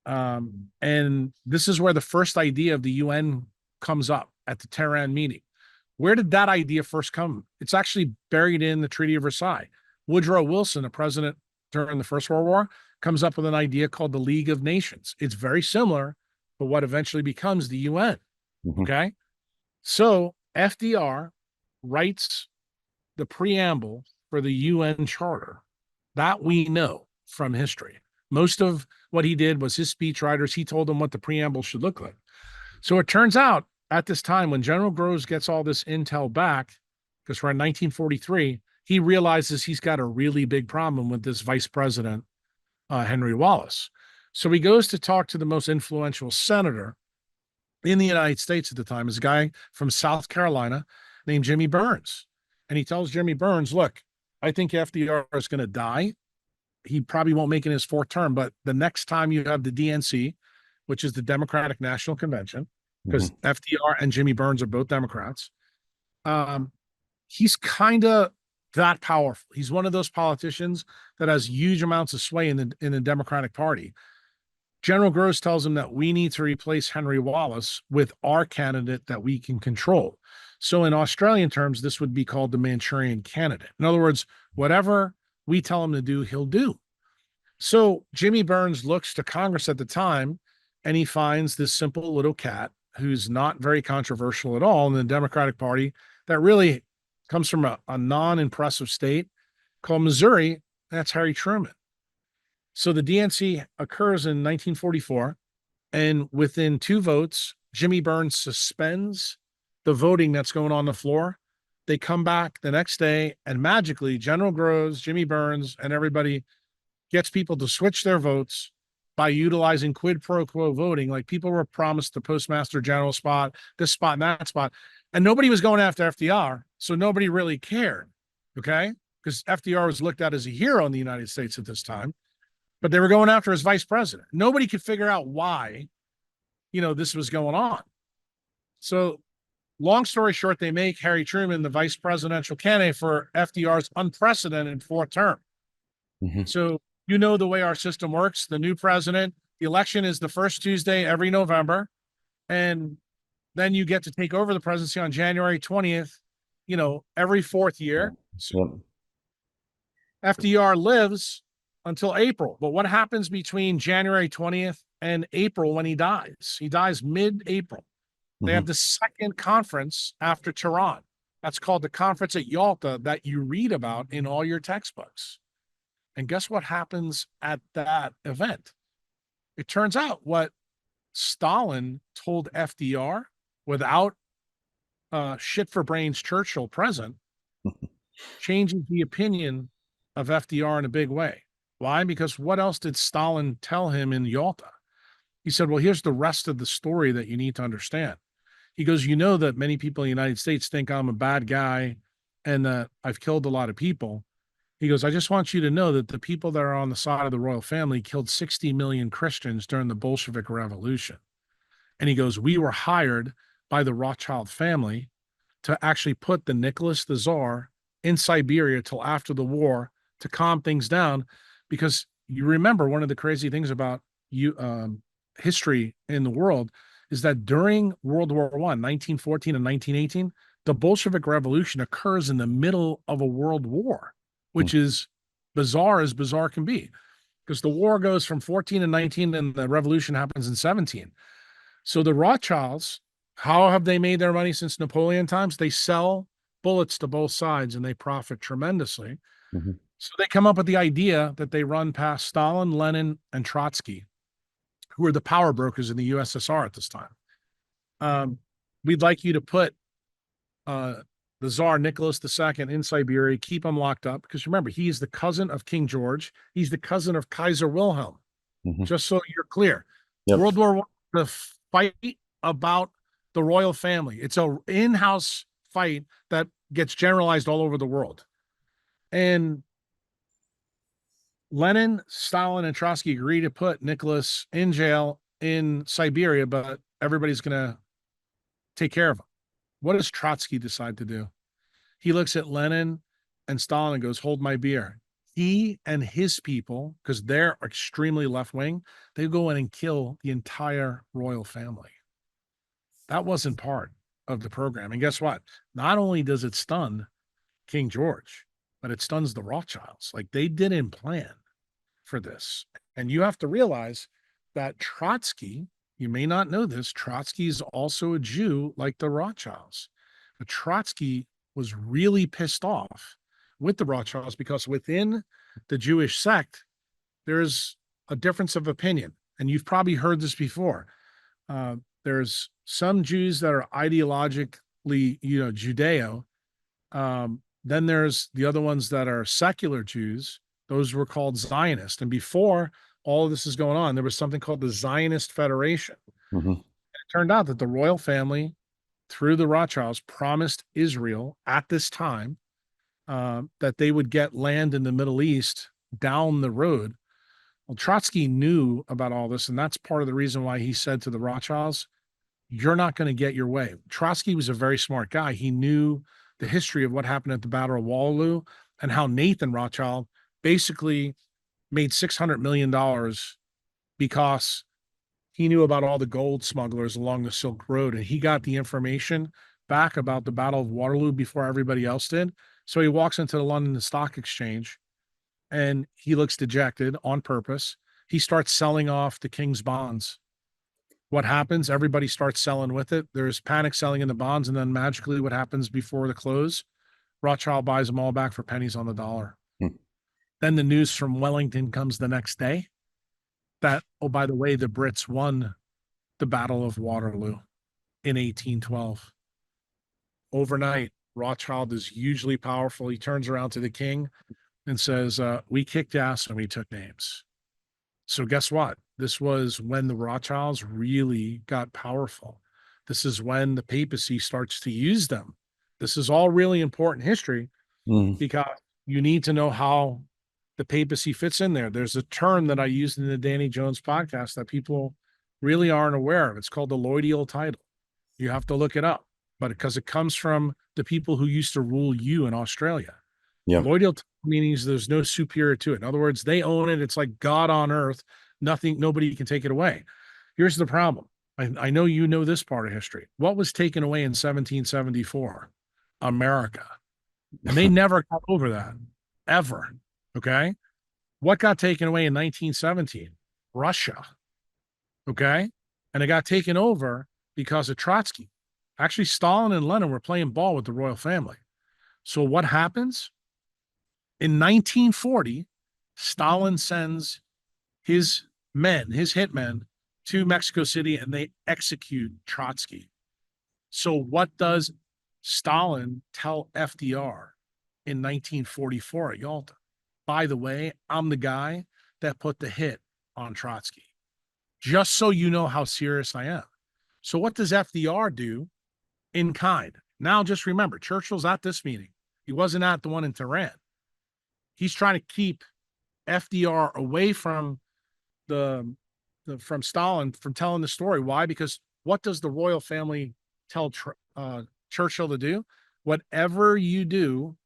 And this is where the first idea of the UN comes up at the Tehran meeting. Where did that idea first come? It's actually buried in the Treaty of Versailles. Woodrow Wilson, a president during the First World War, comes up with an idea called the League of Nations. It's very similar to what eventually becomes the UN. Hmm. Okay. So FDR writes the preamble for the UN Charter that we know from history. Most of what he did was his speechwriters. He told them what the preamble should look like. So it turns out at this time, when General Groves gets all this intel back, because we're in 1943, he realizes he's got a really big problem with this vice president, Henry Wallace. So he goes to talk to the most influential senator in the United States at the time, is a guy from South Carolina named Jimmy Burns. And he tells Jimmy Burns, look, I think FDR is going to die. He probably won't make it in his fourth term, but the next time you have the DNC, which is the Democratic National Convention, because Hmm. FDR and Jimmy Burns are both Democrats, he's kind of that powerful. He's one of those politicians that has huge amounts of sway in the Democratic Party. General Groves tells him that we need to replace Henry Wallace with our candidate that we can control. So in Australian terms, this would be called the Manchurian candidate. In other words, whatever we tell him to do, he'll do. So Jimmy Burns looks to Congress at the time, and he finds this simple little cat who's not very controversial at all in the Democratic Party that really comes from a non-impressive state called Missouri. That's Harry Truman. So the DNC occurs in 1944, and within 2 votes, Jimmy Burns suspends the voting that's going on the floor. They come back the next day, and magically, General Groves, Jimmy Burns, and everybody gets people to switch their votes by utilizing quid pro quo voting. Like people were promised the postmaster general spot, this spot, and that spot, and nobody was going after FDR, so nobody really cared. Okay, because FDR was looked at as a hero in the United States at this time, but they were going after his vice president. Nobody could figure out why, this was going on. So long story short, they make Harry Truman the vice presidential candidate for FDR's unprecedented fourth term. Hmm. So the way our system works. The new president, the election is the first Tuesday every November, and then you get to take over the presidency on January 20th, every fourth year. So Yep. FDR lives until April. But what happens between January 20th and April when he dies. He dies mid-April. They have Hmm. the second conference after Tehran. That's called the conference at Yalta that you read about in all your textbooks. And guess what happens at that event? It turns out what Stalin told FDR without shit for brains Churchill present changes the opinion of FDR in a big way. Why? Because what else did Stalin tell him in Yalta? He said, well, here's the rest of the story that you need to understand. He goes, you know that many people in the United States think I'm a bad guy and that I've killed a lot of people. He goes, I just want you to know that the people that are on the side of the royal family killed 60 million Christians during the Bolshevik Revolution. And he goes, we were hired by the Rothschild family to actually put the Nicholas the Tsar in Siberia till after the war to calm things down. Because you remember one of the crazy things about history in the world is that during World War I, 1914 and 1918, the Bolshevik Revolution occurs in the middle of a world war, which is bizarre as bizarre can be, because the war goes from 14 and 19 and the revolution happens in 17. So the Rothschilds, how have they made their money since Napoleon times? They sell bullets to both sides and they profit tremendously. Hmm. So they come up with the idea that they run past Stalin, Lenin, and Trotsky, who were the power brokers in the USSR at this time. We'd like you to put the Tsar Nicholas II in Siberia, keep him locked up, because remember, he's the cousin of King George. He's the cousin of Kaiser Wilhelm. Hmm. Just so you're clear. Yep. World War I, the fight about the royal family. It's a in-house fight that gets generalized all over the world. And Lenin, Stalin, and Trotsky agree to put Nicholas in jail in Siberia, but everybody's going to take care of him. What does Trotsky decide to do? He looks at Lenin and Stalin and goes, hold my beer. He and his people, because they're extremely left-wing, they go in and kill the entire royal family. That wasn't part of the program. And guess what? Not only does it stun King George, but it stuns the Rothschilds. Like, they didn't plan for this. And you have to realize that Trotsky, you may not know this, Trotsky is also a Jew like the Rothschilds. But Trotsky was really pissed off with the Rothschilds because within the Jewish sect, there's a difference of opinion. And you've probably heard this before. There's some Jews that are ideologically, Judeo. Then there's the other ones that are secular Jews. Those were called Zionist. And before all of this is going on, there was something called the Zionist Federation. Hmm. It turned out that the royal family, through the Rothschilds, promised Israel at this time that they would get land in the Middle East down the road. Well, Trotsky knew about all this, and that's part of the reason why he said to the Rothschilds, you're not going to get your way. Trotsky was a very smart guy. He knew the history of what happened at the Battle of Waterloo and how Nathan Rothschild basically made $600 million because he knew about all the gold smugglers along the Silk Road, and he got the information back about the Battle of Waterloo before everybody else did. So he walks into the London Stock Exchange and he looks dejected on purpose. He starts selling off the king's bonds. What happens? Everybody starts selling with it. There's panic selling in the bonds, and then magically what happens before the close? Rothschild buys them all back for pennies on the dollar. Hmm. Then the news from Wellington comes the next day that, oh, by the way, the Brits won the Battle of Waterloo in 1812. Overnight, Rothschild is hugely powerful. He turns around to the king and says, we kicked ass and we took names. So guess what? This was when the Rothschilds really got powerful. This is when the papacy starts to use them. This is all really important history because you need to know how the papacy fits in there. There's a term that I used in the Danny Jones podcast that people really aren't aware of. It's called the Lloydial title. You have to look it up, but because it comes from the people who used to rule you in Australia. Yeah. Lloydial means there's no superior to it. In other words, they own it. It's like God on earth. Nobody can take it away. Here's the problem. I know you know this part of history. What was taken away in 1774? America. And they never got over that, ever. Okay. What got taken away in 1917? Russia. Okay. And it got taken over because of Trotsky. Actually, Stalin and Lenin were playing ball with the royal family. So what happens? In 1940, Stalin sends his men, his hitmen, to Mexico City and they execute Trotsky. So what does Stalin tell FDR in 1944 at Yalta? By the way, I'm the guy that put the hit on Trotsky, just so you know how serious I am. So what does FDR do in kind? Now, just remember, Churchill's at this meeting. He wasn't at the one in Tehran. He's trying to keep FDR away from from Stalin from telling the story. Why? Because what does the royal family tell Churchill to do? Whatever you do,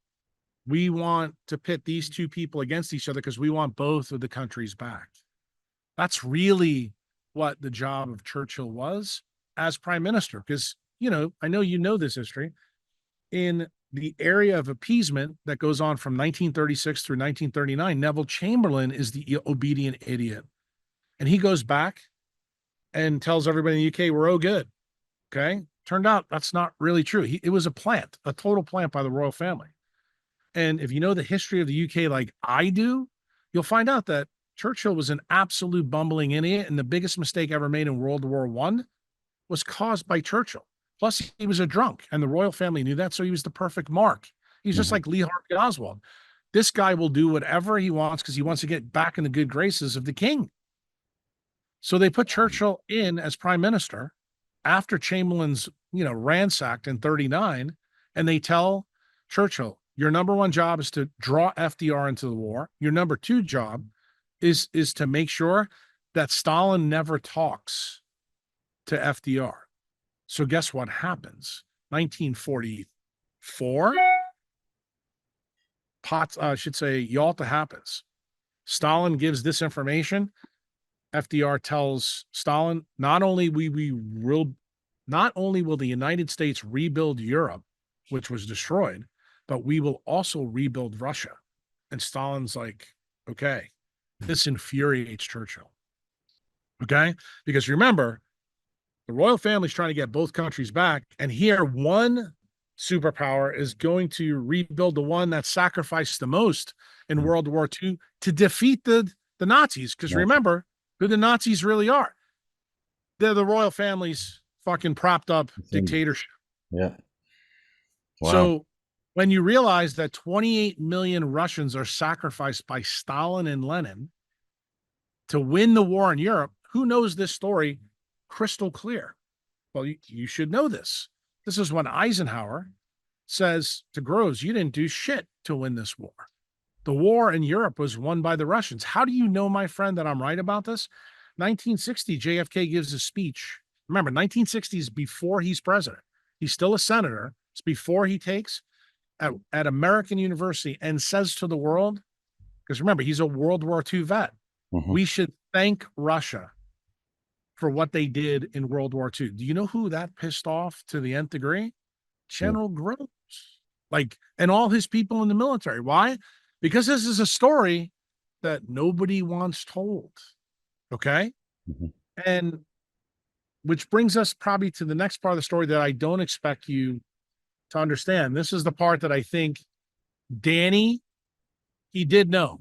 we want to pit these two people against each other because we want both of the countries back. That's really what the job of Churchill was as prime minister. Because, I know you know this history. In the area of appeasement that goes on from 1936 through 1939, Neville Chamberlain is the obedient idiot. And he goes back and tells everybody in the UK, we're all good. Okay. Turned out that's not really true. It was a total plant by the royal family. And if you know the history of the UK like I do, you'll find out that Churchill was an absolute bumbling idiot. And the biggest mistake ever made in World War I was caused by Churchill. Plus, he was a drunk, and the royal family knew that, so he was the perfect mark. He's just like Lee Harvey Oswald. This guy will do whatever he wants because he wants to get back in the good graces of the king. So they put Churchill in as prime minister after Chamberlain's, ransacked in 39, and they tell Churchill, your number one job is to draw FDR into the war. Your number two job is to make sure that Stalin never talks to FDR. So guess what happens? 1944, Yalta happens. Stalin gives this information. FDR tells Stalin, not only will the United States rebuild Europe, which was destroyed, but we will also rebuild Russia. And Stalin's like, okay, this infuriates Churchill. Okay? Because remember, the royal family's trying to get both countries back. And here, one superpower is going to rebuild the one that sacrificed the most in World War II to defeat the Nazis. Because remember who the Nazis really are. They're the royal family's fucking propped up dictatorship. Yeah. Wow. So when you realize that 28 million Russians are sacrificed by Stalin and Lenin to win the war in Europe, who knows this story crystal clear? Well, you should know this. This is when Eisenhower says to Groves, you didn't do shit to win this war. The war in Europe was won by the Russians. How do you know, my friend, that I'm right about this? 1960, JFK gives a speech. Remember, 1960 is before he's president. He's still a senator. It's before he takes at American University and says to the world, because remember, he's a World War II vet. We should thank Russia for what they did in World War II. Do you know who that pissed off to the nth degree? General Groves, and all his people in the military. Why? Because this is a story that nobody wants told. Okay. And which brings us probably to the next part of the story that I don't expect you to understand. This is the part that I think Danny, he did know.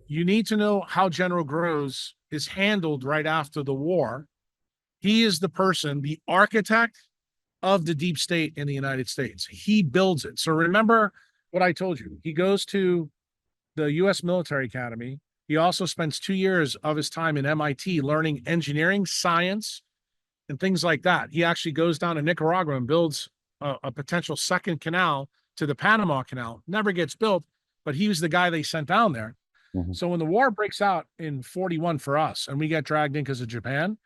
You need to know how General Groves is handled right after the war. He is the person, the architect of the deep state in the United States. He builds it. So remember what I told you. He goes to the U.S. Military Academy. He also spends 2 years of his time in MIT learning engineering, science, and things like that. He actually goes down to Nicaragua and builds a potential second canal to the Panama Canal. Never gets built, but he was the guy they sent down there. So when the war breaks out in 41 for us and we get dragged in because of Japan,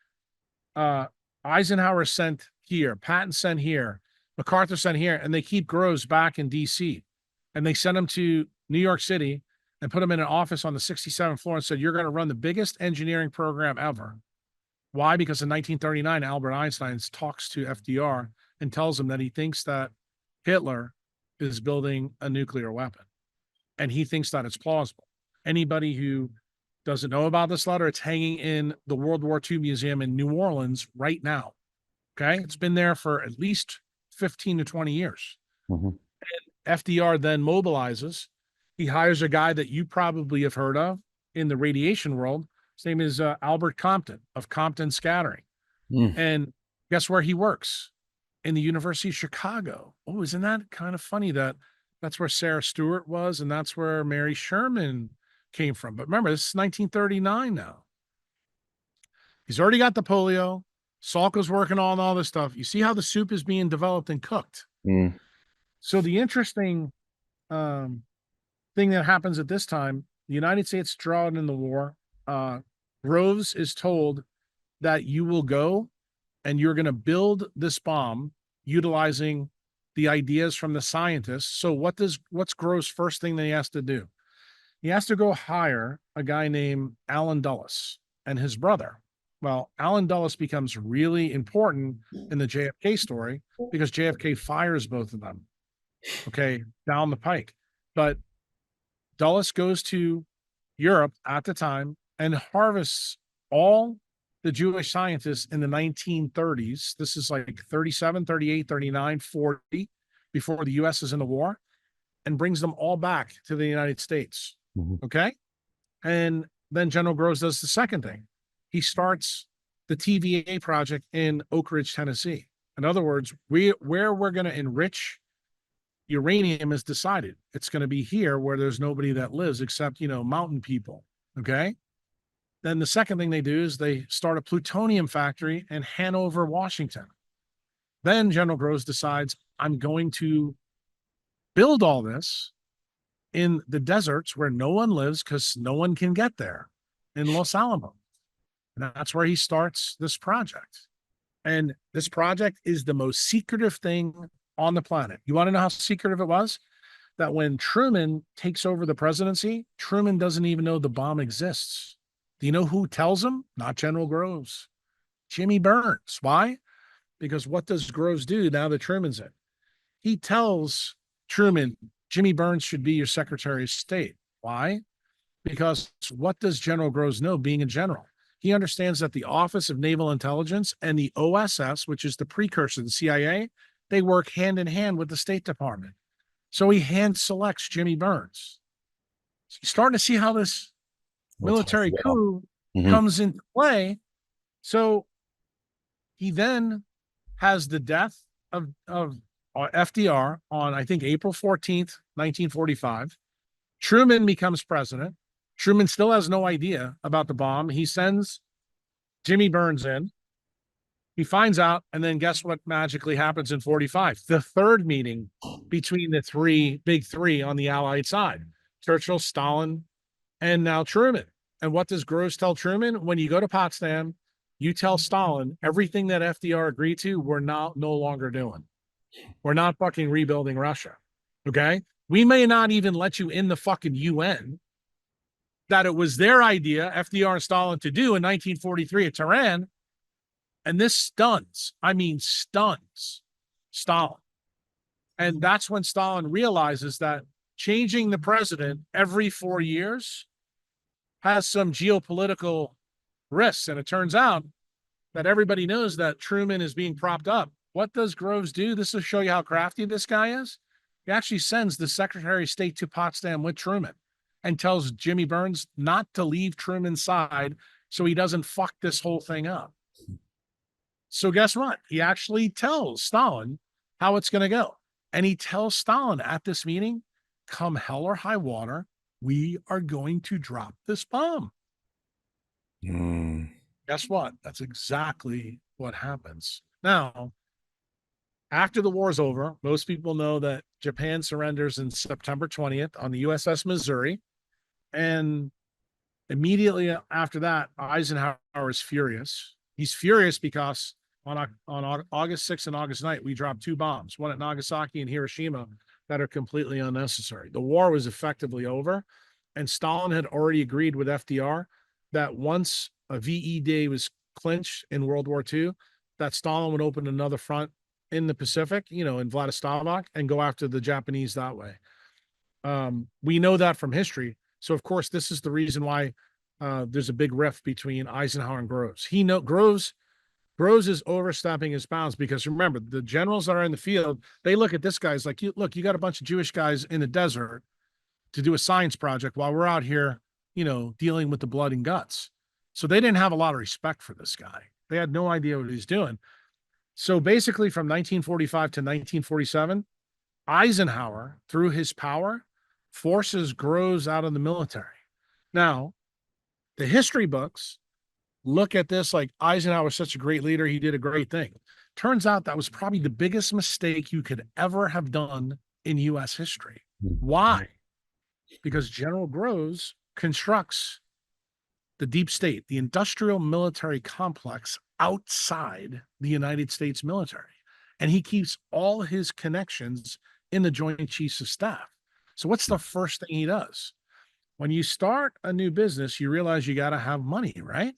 Eisenhower sent here, Patton sent here, MacArthur sent here, and they keep Groves back in D.C. And they sent him to New York City and put him in an office on the 67th floor and said, you're going to run the biggest engineering program ever. Why? Because in 1939, Albert Einstein talks to FDR and tells him that he thinks that Hitler is building a nuclear weapon. And he thinks that it's plausible. Anybody who doesn't know about this letter. It's hanging in the World War II Museum in New Orleans right now. Okay. It's been there for at least 15 to 20 years. Mhm. FDR then mobilizes. He hires a guy that you probably have heard of in the radiation world. His name is Albert Compton of Compton Scattering. Mm. And guess where he works? In the University of Chicago. Oh, isn't that kind of funny that that's where Sarah Stewart was and that's where Mary Sherman came from? But remember, this is 1939 now. He's already got the polio. Salko's working on all this stuff. You see how the soup is being developed and cooked. Mm. So the interesting thing that happens at this time, the United States drawn in the war. Groves is told that you will go and you're going to build this bomb utilizing the ideas from the scientists. So what's Groves' first thing that he has to do? He has to go hire a guy named Allen Dulles and his brother. Well, Allen Dulles becomes really important in the JFK story because JFK fires both of them. Okay, down the pike. But Dulles goes to Europe at the time and harvests all the Jewish scientists in the 1930s. This is like 37, 38, 39, 40, before the US is in the war, and brings them all back to the United States. Mhm. Okay. And then General Groves does the second thing. He starts the TVA project in Oak Ridge, Tennessee. In other words, where we're going to enrich uranium is decided. It's going to be here where there's nobody that lives except, mountain people. Okay. Then the second thing they do is they start a plutonium factory in Hanover, Washington. Then General Groves decides, I'm going to build all this in the deserts where no one lives because no one can get there in Los Alamos. And that's where he starts this project. And this project is the most secretive thing on the planet. You want to know how secretive it was? That when Truman takes over the presidency, Truman doesn't even know the bomb exists. Do you know who tells him? Not General Groves, Jimmy Burns. Why? Because what does Groves do now that Truman's in? He tells Truman, Jimmy Burns should be your Secretary of State. Why? Because what does General Groves know being a general? He understands that the Office of Naval Intelligence and the OSS, which is the precursor to the CIA, they work hand in hand with the State Department. So he hand selects Jimmy Burns. So you're starting to see how this military coup comes into play. So he then has the death of FDR on, I think, April 14th, 1945. Truman becomes president. Truman still has no idea about the bomb. He sends Jimmy Burns in. He finds out, and then guess what magically happens in 45? The third meeting between the big three on the Allied side. Churchill, Stalin, and now Truman. And what does Groves tell Truman? When you go to Potsdam, you tell Stalin everything that FDR agreed to, we're no longer doing. We're not fucking rebuilding Russia. Okay? We may not even let you in the fucking UN. That it was their idea, FDR and Stalin, to do in 1943 at Tehran. And this stuns Stalin. And that's when Stalin realizes that changing the president every 4 years has some geopolitical risks. And it turns out that everybody knows that Truman is being propped up. What does Groves do? This will show you how crafty this guy is. He actually sends the Secretary of State to Potsdam with Truman and tells Jimmy Burns not to leave Truman's side so he doesn't fuck this whole thing up. So guess what? He actually tells Stalin how it's going to go. And he tells Stalin at this meeting, come hell or high water, we are going to drop this bomb. Guess what? That's exactly what happens. Now, after the war's over, most people know that Japan surrenders in September 20th on the USS Missouri. And immediately after that, Eisenhower is furious. He's furious because on August 6th and August 9th, we dropped two bombs, one at Nagasaki and Hiroshima, that are completely unnecessary. The war was effectively over, and Stalin had already agreed with FDR that once a VE day was clinched in World War II, that Stalin would open another front in the Pacific, in Vladivostok, and go after the Japanese that way. We know that from history. So, of course, this is the reason why there's a big rift between Eisenhower and Groves. Groves is overstepping his bounds because remember, the generals that are in the field, they look at this guy's like, look, you got a bunch of Jewish guys in the desert to do a science project while we're out here, dealing with the blood and guts. So they didn't have a lot of respect for this guy. They had no idea what he's doing. So basically from 1945 to 1947, Eisenhower, through his power, forces Groves out of the military. Now, the history books look at this like Eisenhower was such a great leader. He did a great thing. Turns out that was probably the biggest mistake you could ever have done in U.S. history. Why? Because General Groves constructs the deep state, the industrial military complex outside the United States military. And he keeps all his connections in the Joint Chiefs of Staff. So what's the first thing he does? When you start a new business, you realize you got to have money, right?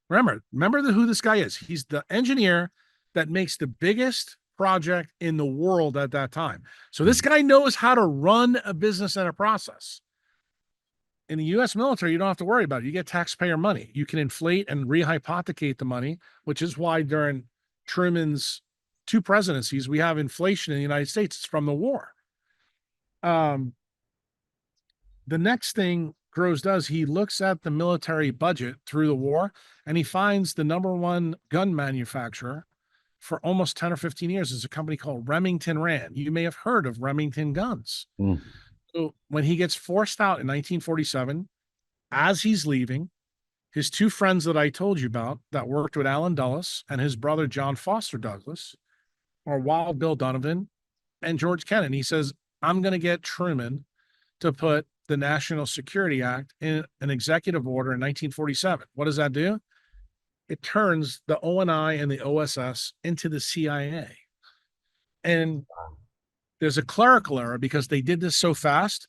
Remember who this guy is. He's the engineer that makes the biggest project in the world at that time. So this guy knows how to run a business and a process. In the U.S. military, you don't have to worry about it. You get taxpayer money. You can inflate and rehypothecate the money, which is why during Truman's 2 presidencies, we have inflation in the United States. It's from the war. The next thing Groves does, he looks at the military budget through the war, and he finds the #1 gun manufacturer for almost 10 or 15 years is a company called Remington Rand. You may have heard of Remington guns. So when he gets forced out in 1947, as he's leaving, his 2 friends that I told you about that worked with Allen Dulles and his brother John Foster Douglas are Wild Bill Donovan and George Kennan. He says, I'm going to get Truman to put the National Security Act in an executive order in 1947. What does that do? It turns the ONI and the OSS into the CIA. And there's a clerical error because they did this so fast.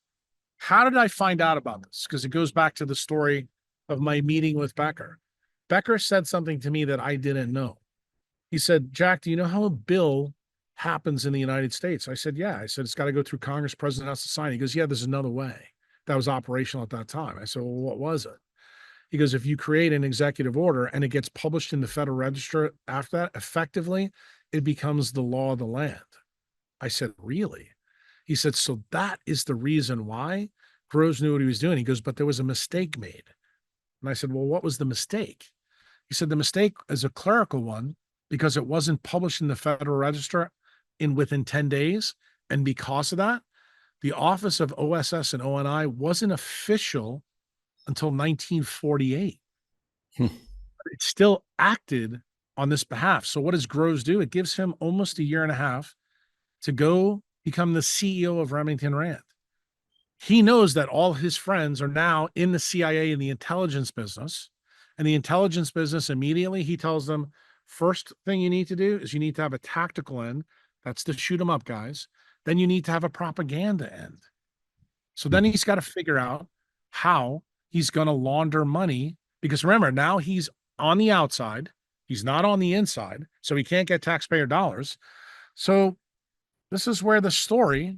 How did I find out about this? Because it goes back to the story of my meeting with Becker. Becker said something to me that I didn't know. He said, Jack, do you know how a bill happens in the United States? I said, yeah. I said, it's got to go through Congress, president has to sign. He goes, yeah, there's another way. That was operational at that time. I said, well, what was it? He goes, if you create an executive order and it gets published in the Federal Register after that, effectively, it becomes the law of the land. I said, really? He said, so that is the reason why Groves knew what he was doing. He goes, but there was a mistake made. And I said, well, what was the mistake? He said, the mistake is a clerical one because it wasn't published in the Federal Register within 10 days. And because of that, the office of OSS and ONI wasn't official until 1948. It still acted on this behalf. So what does Groves do? It gives him almost a year and a half to go become the CEO of Remington Rand. He knows that all his friends are now in the CIA and the intelligence business. And the intelligence business, immediately he tells them, first thing you need to do is you need to have a tactical end. That's to shoot them up, guys. Then you need to have a propaganda end. So then he's got to figure out how he's going to launder money. Because remember, now he's on the outside. He's not on the inside. So he can't get taxpayer dollars. So this is where the story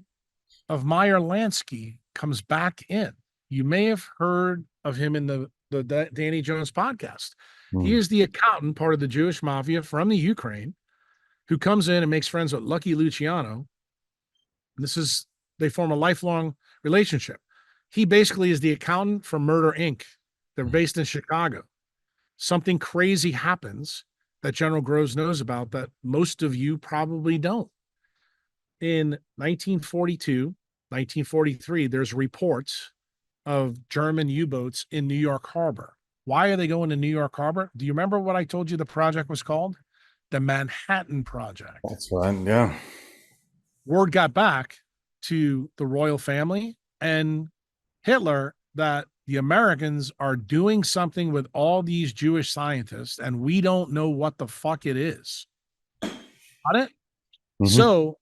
of Meyer Lansky comes back in. You may have heard of him in the Danny Jones podcast. He is the accountant, part of the Jewish mafia from the Ukraine, who comes in and makes friends with Lucky Luciano. They form a lifelong relationship. He basically is the accountant for Murder Inc. They're based in Chicago. Something crazy happens that General Groves knows about that most of you probably don't. In 1942, 1943, there's reports of German U-boats in New York Harbor. Why are they going to New York Harbor? Do you remember what I told you the project was called? The Manhattan Project. That's right. Yeah. Word got back to the royal family and Hitler that the Americans are doing something with all these Jewish scientists, and we don't know what the fuck it is. Got it? So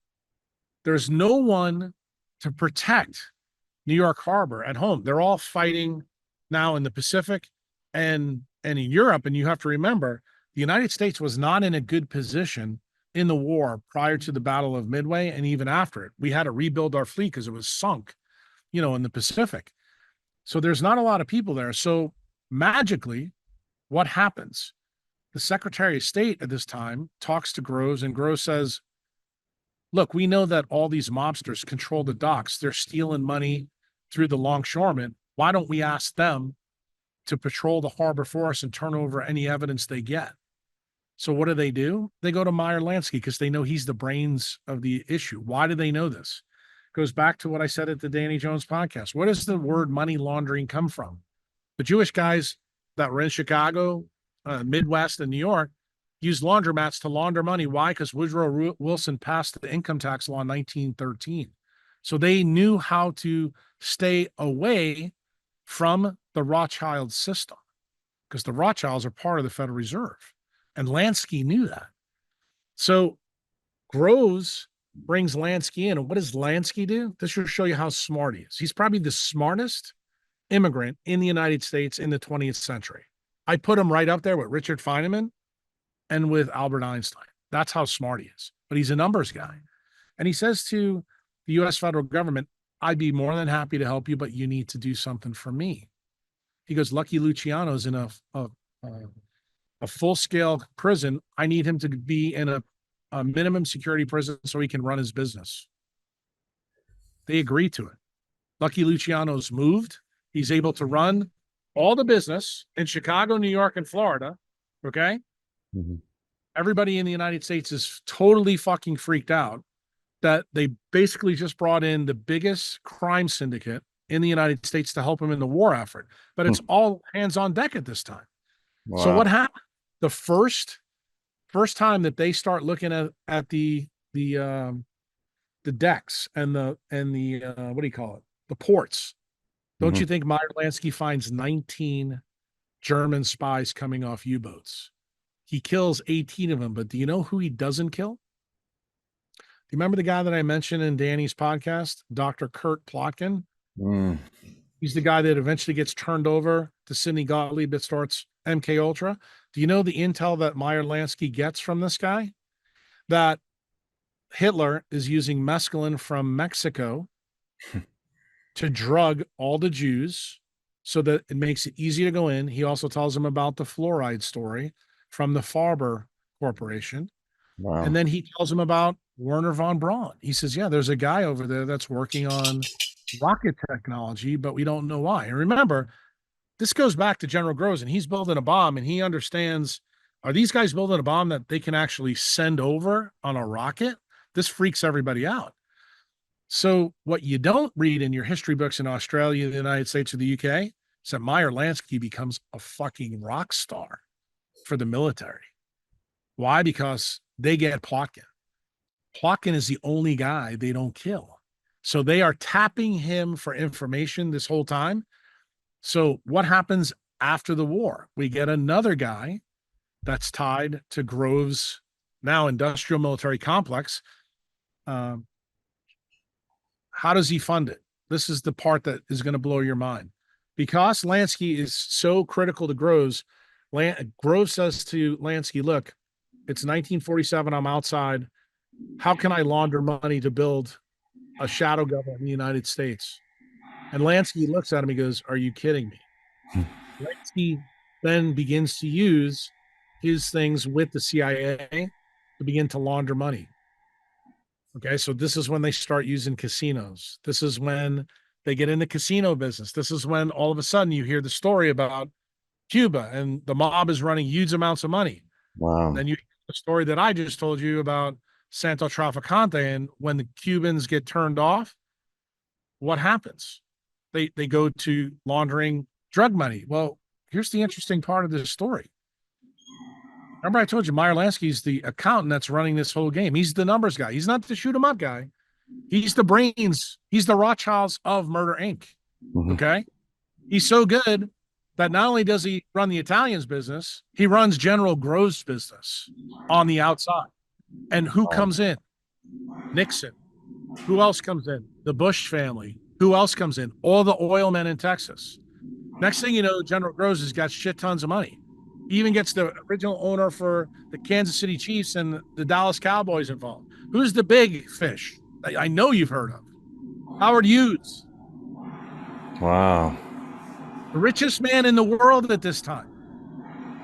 there's no one to protect New York Harbor at home. They're all fighting now in the Pacific and in Europe. And you have to remember, the United States was not in a good position in the war prior to the Battle of Midway and even after it. We had to rebuild our fleet because it was sunk, in the Pacific. So there's not a lot of people there. So Magically, what happens? The Secretary of State at this time talks to Groves, and Groves says, look, we know that all these mobsters control the docks. They're stealing money through the longshoremen. Why don't we ask them to patrol the harbor for us and turn over any evidence they get? So what do? They go to Meyer Lansky because they know he's the brains of the issue. Why do they know this? Goes back to what I said at the Danny Jones podcast. Where does the word money laundering come from? The Jewish guys that were in Chicago, Midwest, and New York used laundromats to launder money. Why? Because Woodrow Wilson passed the income tax law in 1913. So they knew how to stay away from the Rothschild system because the Rothschilds are part of the Federal Reserve. And Lansky knew that. So Groves brings Lansky in. And what does Lansky do? This will show you how smart he is. He's probably the smartest immigrant in the United States in the 20th century. I put him right up there with Richard Feynman and with Albert Einstein. That's how smart he is. But he's a numbers guy. And he says to the U.S. federal government, I'd be more than happy to help you, but you need to do something for me. He goes, Lucky Luciano's in a full-scale prison. I need him to be in a minimum security prison so he can run his business. They agreed to it. Lucky Luciano's moved. He's able to run all the business in Chicago, New York, and Florida. Okay. Mm-hmm. Everybody in the United States is totally fucking freaked out that they basically just brought in the biggest crime syndicate in the United States to help him in the war effort. But it's all hands on deck at this time. Wow. So what happened? The first time that they start looking at the decks and the what do you call it? The ports. Don't you think Meyer Lansky finds 19 German spies coming off U-boats? He kills 18 of them, but do you know who he doesn't kill? Do you remember the guy that I mentioned in Danny's podcast, Dr. Kurt Plotkin? He's the guy that eventually gets turned over to Sidney Gottlieb that starts MK Ultra. Do you know the intel that Meyer Lansky gets from this guy? That Hitler is using mescaline from Mexico to drug all the Jews so that it makes it easy to go in. He also tells them about the fluoride story from the Farber Corporation. Wow. And then he tells them about Werner von Braun. He says, yeah, there's a guy over there that's working on rocket technology, but we don't know why. And remember, this goes back to General Groves, and he's building a bomb, and he understands, are these guys building a bomb that they can actually send over on a rocket? This freaks everybody out. So what you don't read in your history books in Australia, the United States, or the UK is that Meyer Lansky becomes a fucking rock star for the military. Why? Because they get Plotkin. Plotkin is the only guy they don't kill. So they are tapping him for information this whole time. So what happens after the war? We get another guy that's tied to Groves' now industrial military complex. How does he fund it? This is the part that is going to blow your mind. Because Lansky is so critical to Groves, Groves says to Lansky, look, it's 1947. I'm outside. How can I launder money to build a shadow government in the United States? And Lansky looks at him. He goes, are you kidding me? Lansky then begins to use his things with the CIA to begin to launder money. Okay, so this is when they start using casinos. This is when they get in the casino business. This is when all of a sudden you hear the story about Cuba and the mob is running huge amounts of money. Wow. Then you hear the story that I just told you about Santo Traficante, and when the Cubans get turned off, what happens? They go to laundering drug money. Well, here's the interesting part of this story. Remember I told you Meyer Lansky's the accountant that's running this whole game. He's the numbers guy. He's not the shoot 'em up guy. He's the brains. He's the Rothschilds of Murder, Inc. Okay? He's so good that not only does he run the Italians business, he runs General Groves' business on the outside. And who comes in? Nixon. Who else comes in? The Bush family. Who else comes in? All the oil men in Texas. Next thing you know, General Groves has got shit tons of money. He even gets the original owner for the Kansas City Chiefs and the Dallas Cowboys involved. Who's the big fish? I know you've heard of. Howard Hughes. Wow. The richest man in the world at this time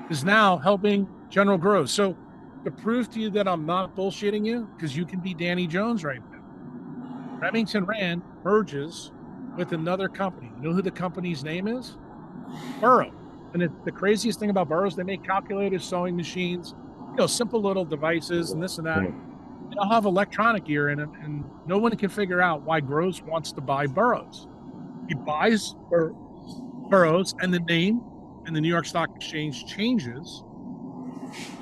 is now helping General Groves. So to prove to you that I'm not bullshitting you, because you can be Danny Jones right now, Remington Rand merges with another company. You know who the company's name is? Burrow. And the craziest thing about Burrows, they make calculators, sewing machines, simple little devices and this and that. They all have electronic gear in them, and no one can figure out why Groves wants to buy Burrows. He buys Burrows, and the name in the New York Stock Exchange changes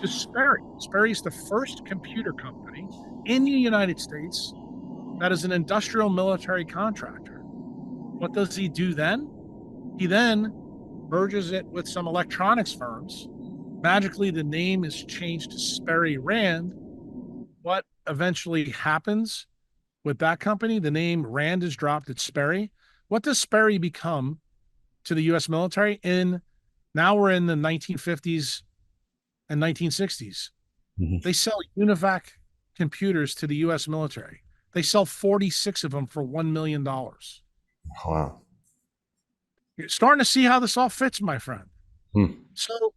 to Sperry. Sperry is the first computer company in the United States that is an industrial military contractor. What does he do then? He then merges it with some electronics firms. Magically, the name is changed to Sperry Rand. What eventually happens with that company? The name Rand is dropped at Sperry. What does Sperry become to the U.S. military? Now we're in the 1950s and 1960s. Mhm. They sell UNIVAC computers to the U.S. military. They sell 46 of them for $1 million. Wow. You're starting to see how this all fits, my friend. Hmm. So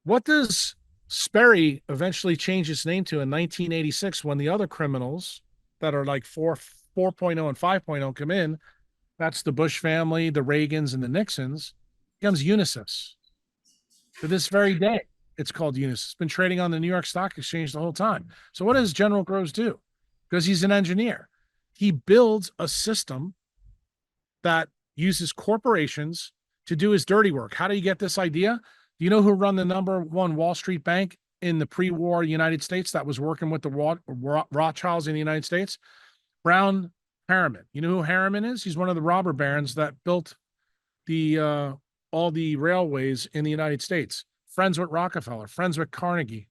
what does Sperry eventually change its name to in 1986 when the other criminals that are like 4.0 and 5.0 come in? That's the Bush family, the Reagans, and the Nixons. Becomes Unisys. To this very day, it's called Unisys. It's been trading on the New York Stock Exchange the whole time. So what does General Groves do? Because he's an engineer. He builds a system that uses corporations to do his dirty work. How do you get this idea? Do you know who run the number one Wall Street bank in the pre-war United States that was working with the Rothschilds in the United States? Brown Harriman. You know who Harriman is? He's one of the robber barons that built the all the railways in the United States. Friends with Rockefeller, friends with Carnegie,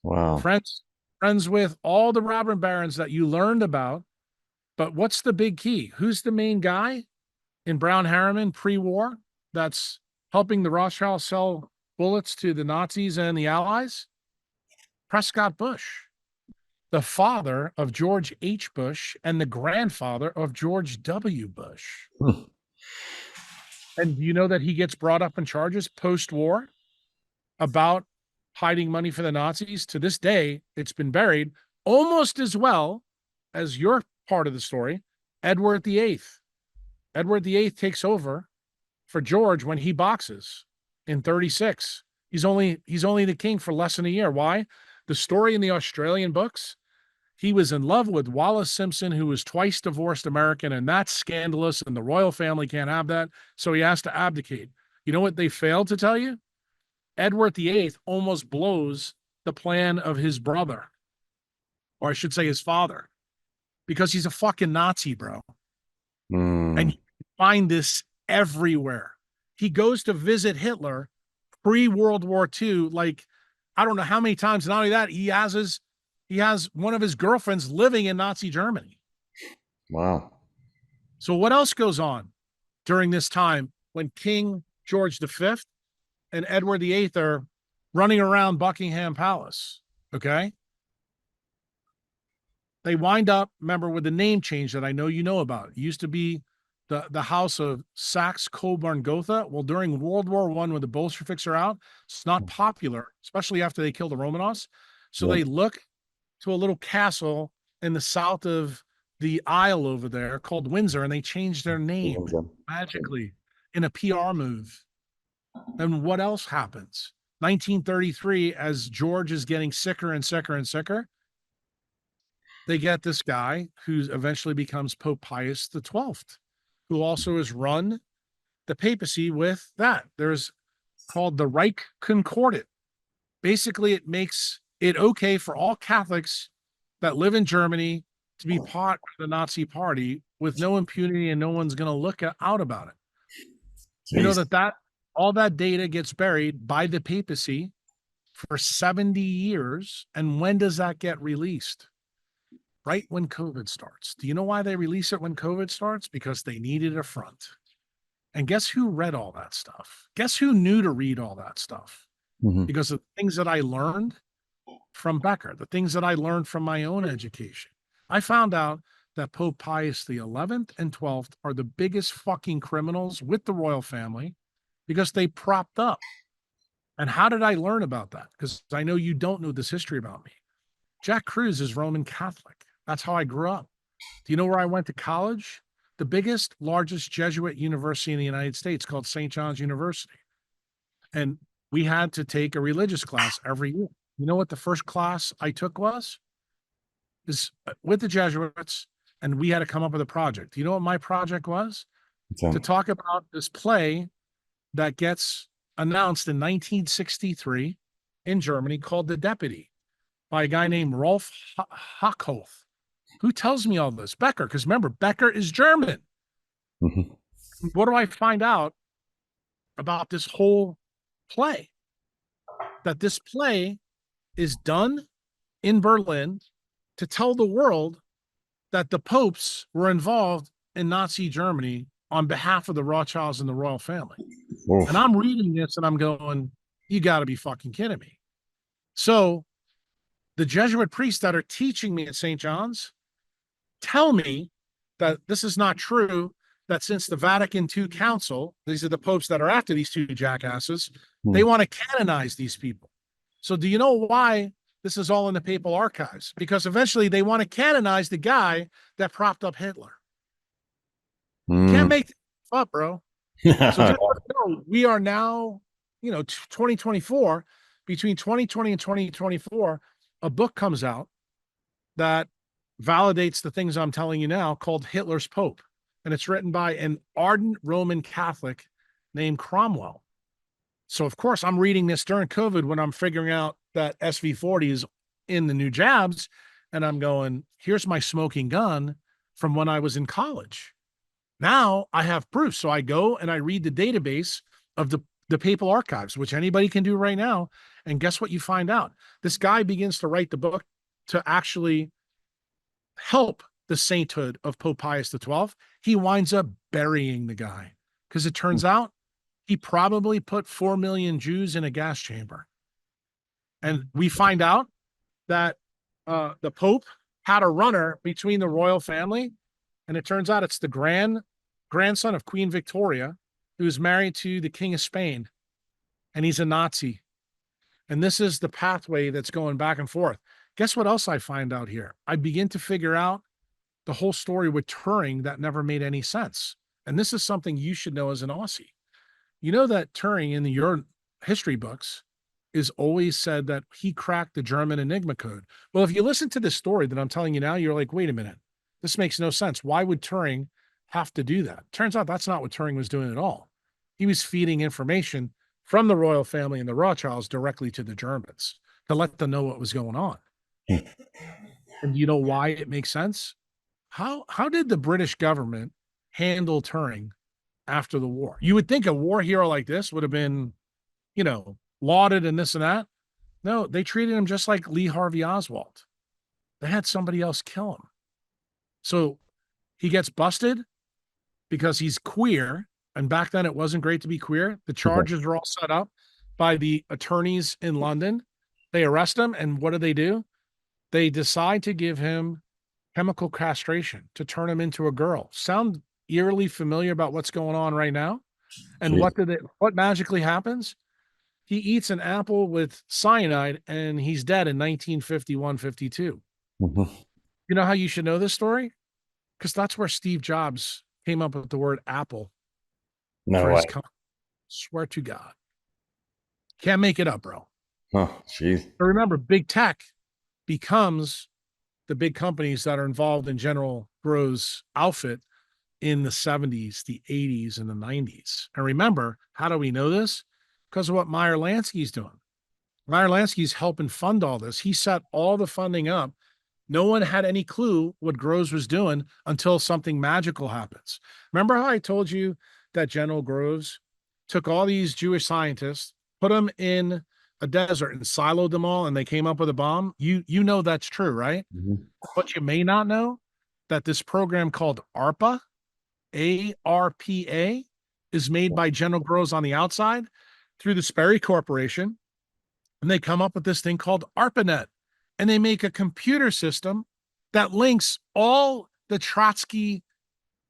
Wow. friends with all the robber barons that you learned about. But what's the big key? Who's the main guy in Brown Harriman pre-war that's helping the Rothschilds sell bullets to the Nazis and the Allies? Prescott Bush, the father of George H. Bush and the grandfather of George W. Bush. Hmm. And you know that he gets brought up in charges post-war about hiding money for the Nazis? To this day, it's been buried almost as well as your part of the story, Edward VIII. Edward VIII takes over for George when he boxes in 36. He's only the king for less than a year. Why? The story in the Australian books, he was in love with Wallis Simpson, who was twice divorced American, and that's scandalous, and the royal family can't have that, so he has to abdicate. You know what they failed to tell you? Edward VIII almost blows the plan of his brother, or I should say his father, because he's a fucking Nazi, bro. And you find this everywhere. He goes to visit Hitler pre-World War II, like, I don't know how many times. Not only that, he has one of his girlfriends living in Nazi Germany. Wow. So what else goes on during this time when King George V and Edward VIII are running around Buckingham Palace? Okay. They wind up, remember, with the name change that I know you know about. It used to be the House of Saxe-Coburg-Gotha. Well, during World War I, when the Bolsheviks are out, it's not popular, especially after they kill the Romanovs. So Yeah. they look to a little castle in the south of the Isle over there called Windsor, and they change their name magically in a PR move. And what else happens? 1933, as George is getting sicker and sicker and sicker, they get this guy who eventually becomes Pope Pius XII, who also has run the papacy with that. There's called the Reich Concordat. Basically, it makes it okay for all Catholics that live in Germany to be part of the Nazi party with no impunity, and no one's going to look out about it. You know that all that data gets buried by the papacy for 70 years. And when does that get released? Right when COVID starts. Do you know why they release it when COVID starts? Because they needed a front. And guess who read all that stuff? Guess who knew to read all that stuff? Mhm. Because of things that I learned from Becker, the things that I learned from my own education. I found out that Pope Pius the 11th and 12th are the biggest fucking criminals with the royal family because they propped up. And how did I learn about that? Because I know you don't know this history about me. Jack Kruse is Roman Catholic. That's how I grew up. Do you know where I went to college? The biggest, largest Jesuit university in the United States called St. John's University. And we had to take a religious class every year. You know what the first class I took was? Is with the Jesuits, and we had to come up with a project. You know what my project was? So, To talk about this play that gets announced in 1963 in Germany called The Deputy by a guy named Rolf Hochhoff. Who tells me all this? Becker, because remember, Becker is German. mhm. What do I find out about this whole play? That this play is done in Berlin to tell the world that the popes were involved in Nazi Germany on behalf of the Rothschilds and the royal family. Oof. And I'm reading this and I'm going, you got to be fucking kidding me. So the Jesuit priests that are teaching me at St. John's tell me that this is not true, that since the Vatican II Council, these are the popes that are after these two jackasses, they want to canonize these people. So do you know why this is all in the papal archives? Because eventually they want to canonize the guy that propped up Hitler. Can't make this up, bro. So just know, we are now, 2024, between 2020 and 2024, a book comes out that validates the things I'm telling you now called Hitler's Pope. And it's written by an ardent Roman Catholic named Cromwell. So, of course, I'm reading this during COVID when I'm figuring out that SV40 is in the new jabs. And I'm going, here's my smoking gun from when I was in college. Now I have proof. So I go and I read the database of the papal archives, which anybody can do right now. And guess what you find out? This guy begins to write the book to actually help the sainthood of Pope Pius XII. He winds up burying the guy because it turns out he probably put 4 million Jews in a gas chamber. And we find out that the Pope had a runner between the royal family. And it turns out it's the grandson of Queen Victoria, who's married to the King of Spain. And he's a Nazi. And this is the pathway that's going back and forth. Guess what else I find out here? I begin to figure out the whole story with Turing that never made any sense. And this is something you should know as an Aussie. You know that Turing in your history books is always said that he cracked the German Enigma code. Well, if you listen to this story that I'm telling you now, you're like, wait a minute, this makes no sense. Why would Turing have to do that? Turns out that's not what Turing was doing at all. He was feeding information from the royal family and the Rothschilds directly to the Germans to let them know what was going on. And you know why it makes sense? How did the British government handle Turing after the war? You would think a war hero like this would have been, lauded and this and that. No, they treated him just like Lee Harvey Oswald. They had somebody else kill him. So he gets busted because he's queer. And back then it wasn't great to be queer. The charges are all set up by the attorneys in London. They arrest him. And what do? They decide to give him chemical castration to turn him into a girl. Sound eerily familiar about what's going on right now? And what magically happens? He eats an apple with cyanide and he's dead in 1951, 52. You know how you should know this story? Because that's where Steve Jobs came up with the word apple. No way. Swear to God. Can't make it up, bro. Oh, jeez. But remember, big tech becomes the big companies that are involved in General Groves' outfit in the 70s, the 80s, and the 90s. And remember, how do we know this? Because of what Meyer Lansky's doing. Meyer Lansky's helping fund all this. He set all the funding up. No one had any clue what Groves was doing until something magical happens. Remember how I told you that General Groves took all these Jewish scientists, put them in a desert and siloed them all, and they came up with a bomb? You know that's true, right? But you may not know that this program called ARPA, ARPA, is made by General Groves on the outside through the Sperry Corporation. And they come up with this thing called ARPANET. And they make a computer system that links all the Trotsky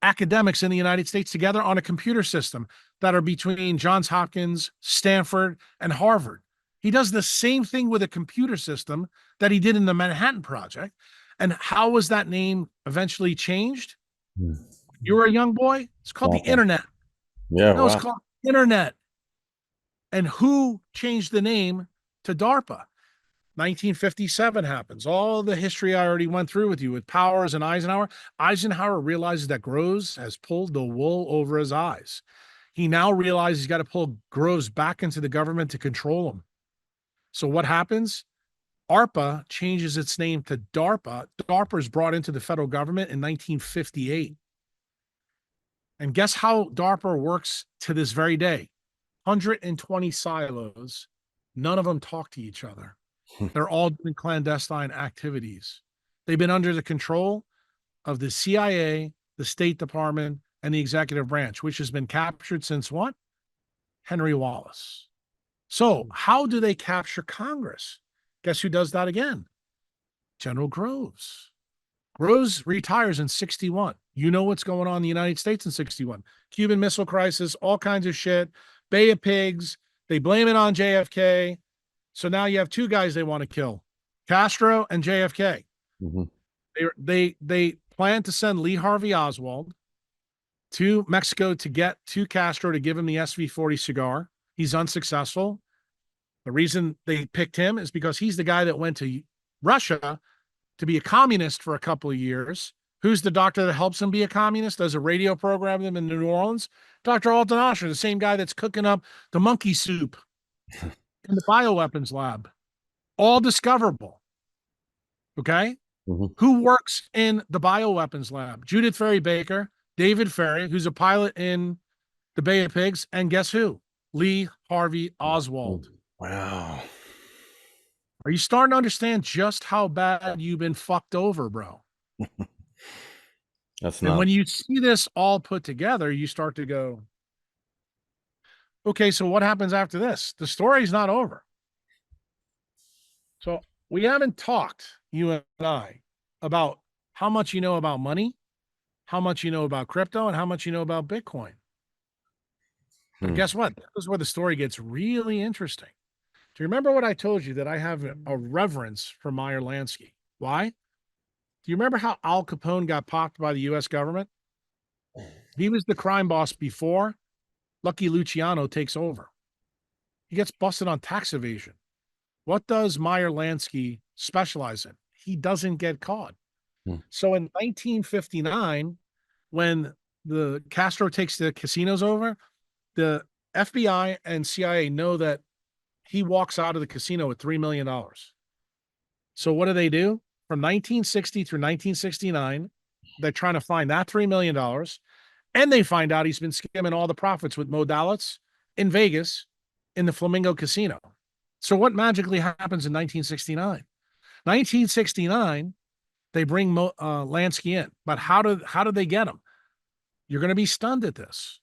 academics in the United States together on a computer system that are between Johns Hopkins, Stanford, and Harvard. He does the same thing with a computer system that he did in the Manhattan Project. And how was that name eventually changed? You were a young boy. It's called the internet. Yeah, No, it's wow. called internet. And who changed the name to DARPA? 1957 happens. All the history I already went through with you with Powers and Eisenhower. Eisenhower realizes that Groves has pulled the wool over his eyes. He now realizes he's got to pull Groves back into the government to control him. So what happens? ARPA changes its name to DARPA. DARPA is brought into the federal government in 1958. And guess how DARPA works to this very day? 120 silos. None of them talk to each other. They're all doing clandestine activities. They've been under the control of the CIA, the State Department, and the executive branch, which has been captured since what? Henry Wallace. So how do they capture Congress? Guess who does that again? General Groves. Groves retires in 61. You know what's going on in the United States in 61. Cuban Missile Crisis, all kinds of shit. Bay of Pigs. They blame it on JFK. So now you have two guys they want to kill, Castro and JFK. Mm-hmm. They plan to send Lee Harvey Oswald to Mexico to get to Castro to give him the SV-40 cigar. He's unsuccessful. The reason they picked him is because he's the guy that went to Russia to be a communist for a couple of years. Who's the doctor that helps him be a communist? Does a radio program with him in New Orleans? Dr. Alton Osher, the same guy that's cooking up the monkey soup in the bioweapons lab. All discoverable. Okay? Mm-hmm. Who works in the bioweapons lab? Judith Ferry Baker, David Ferry, who's a pilot in the Bay of Pigs, and guess who? Lee Harvey Oswald. Wow. Are you starting to understand just how bad you've been fucked over, bro? That's And when you see this all put together, you start to go, okay, so what happens after this? The story's not over. So we haven't talked, you and I, about how much you know about money, how much you know about crypto, and how much you know about Bitcoin. But guess what? This is where the story gets really interesting. Do you remember what I told you, that I have a reverence for Meyer Lansky? Why? Do you remember how Al Capone got popped by the U.S. government? He was the crime boss before Lucky Luciano takes over. He gets busted on tax evasion. What does Meyer Lansky specialize in? He doesn't get caught. So in 1959, when the Castro takes the casinos over, the FBI and CIA know that he walks out of the casino with $3 million. So what do? From 1960 through 1969, they're trying to find that $3 million. And they find out he's been skimming all the profits with Modalitz in Vegas in the Flamingo Casino. So what magically happens in 1969? 1969, they bring Lansky in. But how do they get him? You're going to be stunned at this.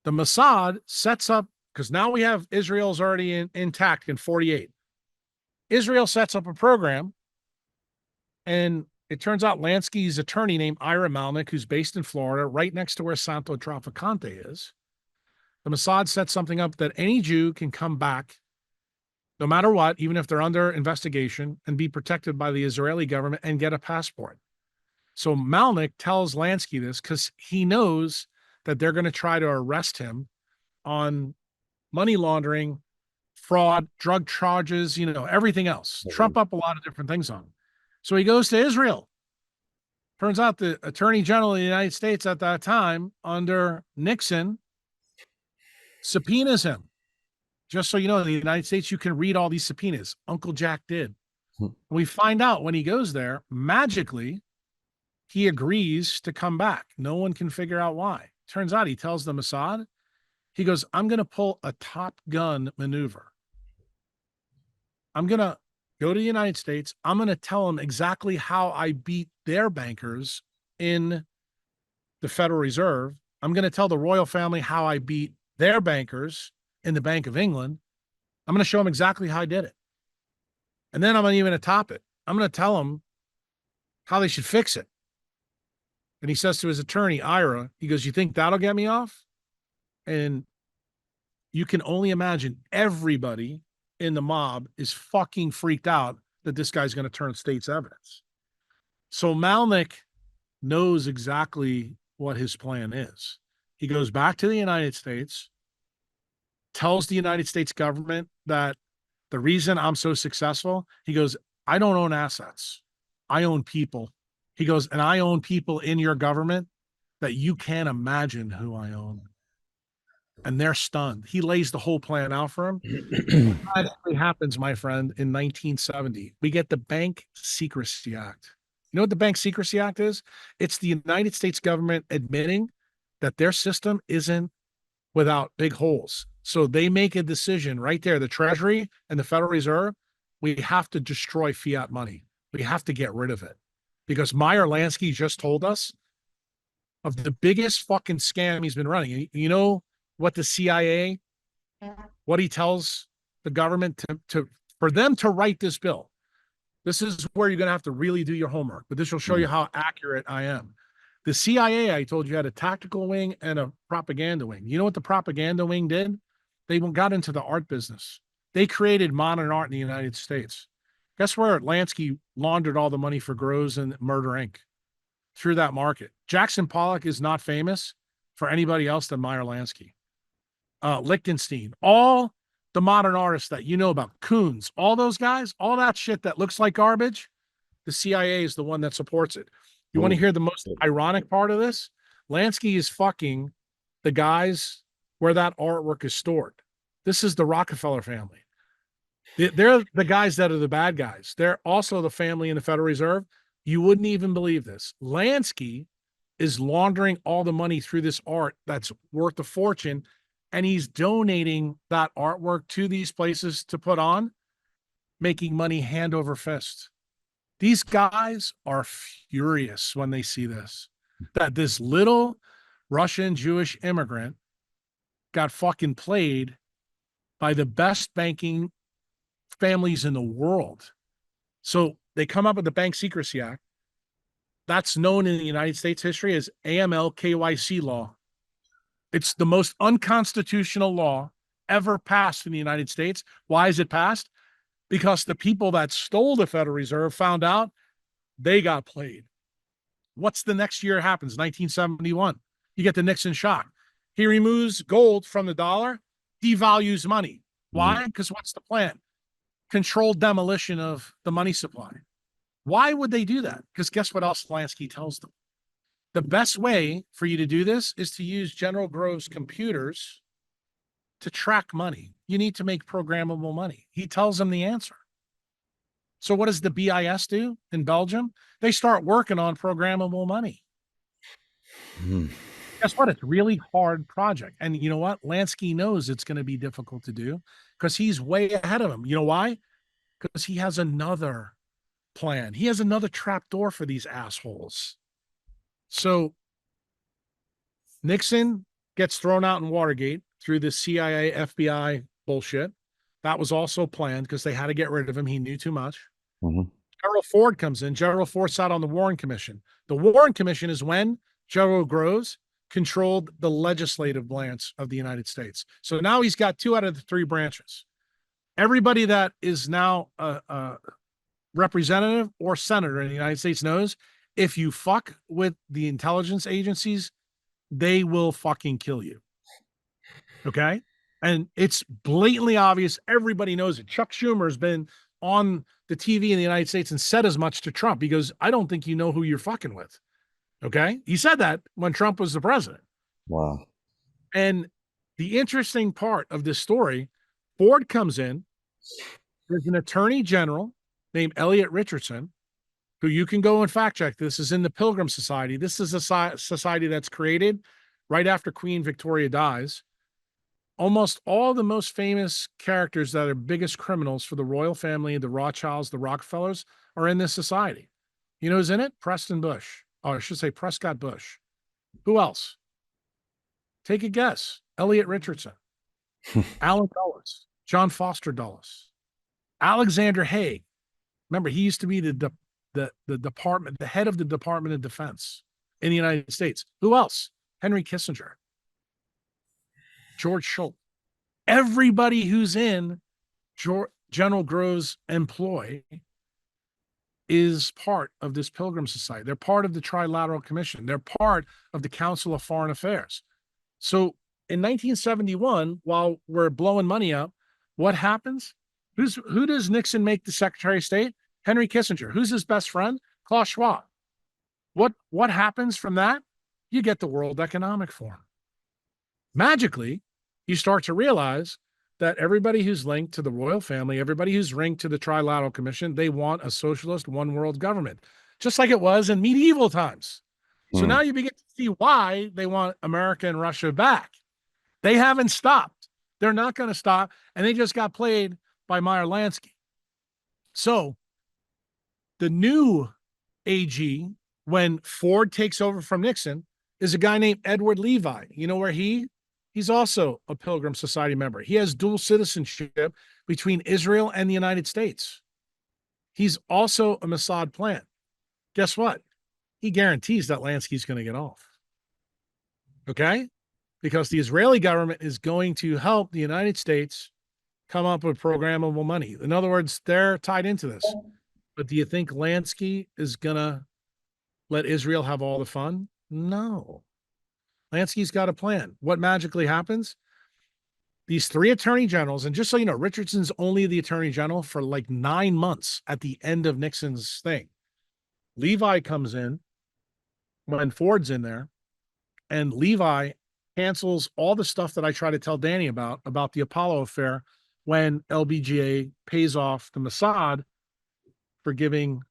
The Mossad sets up, because now we have Israel's already intact in 48. Israel sets up a program, and it turns out Lansky's attorney named Ira Malnick, who's based in Florida, right next to where Santo Traficante is. The Mossad sets something up that any Jew can come back, no matter what, even if they're under investigation, and be protected by the Israeli government and get a passport. So Malnick tells Lansky this because he knows that they're going to try to arrest him on money laundering, fraud, drug charges, everything else. Trump up a lot of different things on him. So he goes to Israel. Turns out the Attorney General of the United States at that time, under Nixon, subpoenas him. Just so you know, in the United States, you can read all these subpoenas. Uncle Jack did. We find out when he goes there, magically, he agrees to come back. No one can figure out why. Turns out he tells the Mossad, he goes, I'm going to pull a Top Gun maneuver. I'm going to go to the United States. I'm going to tell them exactly how I beat their bankers in the Federal Reserve. I'm going to tell the royal family how I beat their bankers in the Bank of England. I'm going to show them exactly how I did it. And then I'm even going to top it. I'm going to tell them how they should fix it. And he says to his attorney, Ira, he goes, you think that'll get me off? And you can only imagine everybody in the mob is fucking freaked out that this guy's going to turn state's evidence. So Malnick knows exactly what his plan is. He goes back to the United States, tells the United States government that the reason I'm so successful, he goes, I don't own assets. I own people. He goes, and I own people in your government that you can't imagine who I own. And they're stunned. He lays the whole plan out for him. That actually happens, my friend, in 1970. We get the Bank Secrecy Act. You know what the Bank Secrecy Act is? It's the United States government admitting that their system isn't without big holes. So they make a decision right there, the Treasury and the Federal Reserve, we have to destroy fiat money. We have to get rid of it. Because Meyer Lansky just told us of the biggest fucking scam he's been running. You know what the CIA, what he tells the government for them to write this bill. This is where you're going to have to really do your homework, but this will show you how accurate I am. The CIA, I told you, had a tactical wing and a propaganda wing. You know what the propaganda wing did? They got into the art business. They created modern art in the United States. Guess where Lansky laundered all the money for Groves and Murder Inc.? Through that market. Jackson Pollock is not famous for anybody else than Meyer Lansky. Lichtenstein, all the modern artists that you know about, Koons, all those guys, all that shit that looks like garbage, the CIA is the one that supports it. You want to hear the most ironic part of this? Lansky is fucking the guys where that artwork is stored. This is the Rockefeller family. They're the guys that are the bad guys. They're also the family in the Federal Reserve. You wouldn't even believe this. Lansky is laundering all the money through this art that's worth a fortune, and he's donating that artwork to these places to put on, making money hand over fist. These guys are furious when they see this, that this little Russian Jewish immigrant got fucking played by the best banking families in the world. So they come up with the Bank Secrecy Act. That's known in the United States history as AML KYC law. It's the most unconstitutional law ever passed in the United States. Why is it passed? Because the people that stole the Federal Reserve found out they got played. What's the next year happens? 1971. You get the Nixon shock. He removes gold from the dollar, devalues money. Why? Because what's the plan? Controlled demolition of the money supply. Why would they do that? Because guess what else Lansky tells them? The best way for you to do this is to use General Groves' computers to track money. You need to make programmable money. He tells them the answer. So what does the BIS do in Belgium? They start working on programmable money. Guess what? It's a really hard project. And you know what? Lansky knows it's going to be difficult to do because he's way ahead of him. You know why? Because he has another plan. He has another trap door for these assholes. So Nixon gets thrown out in Watergate through the CIA, FBI bullshit. That was also planned because they had to get rid of him. He knew too much. General Ford comes in. General Ford sat on the Warren Commission. The Warren Commission is when General Groves controlled the legislative branch of the United States. So now he's got 2 out of the 3 branches. Everybody that is now a representative or senator in the United States knows if you fuck with the intelligence agencies, they will fucking kill you. Okay? And it's blatantly obvious. Everybody knows it. Chuck Schumer has been on the TV in the United States and said as much to Trump. He goes, I don't think you know who you're fucking with. Okay? He said that when Trump was the president. Wow. And the interesting part of this story, Ford comes in. There's an attorney general named Elliot Richardson, who you can go and fact check. This is in the Pilgrim Society. This is a society that's created right after Queen Victoria dies. Almost all the most famous characters that are biggest criminals for the royal family, the Rothschilds, the Rockefellers, are in this society. You know who's in it? Preston Bush. Or I should say Prescott Bush. Who else? Take a guess. Elliot Richardson. Alan Dulles. John Foster Dulles. Alexander Haig. Remember, he used to be the department, the head of the Department of Defense in the United States. Who else? Henry Kissinger, George Shultz. Everybody who's in General Groves' employ is part of this Pilgrim Society. They're part of the Trilateral Commission. They're part of the Council of Foreign Affairs. So in 1971, while we're blowing money up, what happens? Who does Nixon make the Secretary of State? Henry Kissinger. Who's his best friend? Klaus Schwab. What happens from that? You get the World Economic Forum. Magically, you start to realize that everybody who's linked to the royal family, everybody who's linked to the Trilateral Commission, they want a socialist one world government, just like it was in medieval times. So now you begin to see why they want America and Russia back. They haven't stopped. They're not going to stop. And they just got played by Meyer Lansky. So the new AG, when Ford takes over from Nixon, is a guy named Edward Levi. You know where he's also a Pilgrim Society member. He has dual citizenship between Israel and the United States. He's also a Mossad plant. Guess what? He guarantees that Lansky's going to get off. Okay? Because the Israeli government is going to help the United States come up with programmable money. In other words, they're tied into this. But do you think Lansky is going to let Israel have all the fun? No. Lansky's got a plan. What magically happens? These three attorney generals, and just so you know, Richardson's only the attorney general for like 9 months at the end of Nixon's thing. Levi comes in when Ford's in there, and Levi cancels all the stuff that I try to tell Danny about the Apollo affair when LBGA pays off the Mossad for giving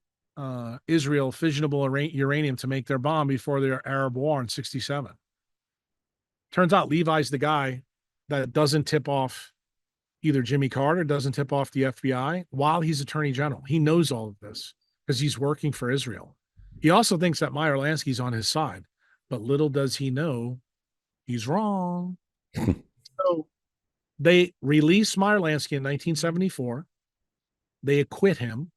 Israel fissionable uranium to make their bomb before their Arab War in 1967. Turns out Levi's the guy that doesn't tip off either Jimmy Carter, doesn't tip off the FBI while he's attorney general. He knows all of this because he's working for Israel. He also thinks that Meyer Lansky's on his side, but little does he know he's wrong. So they release Meyer Lansky in 1974. They acquit him,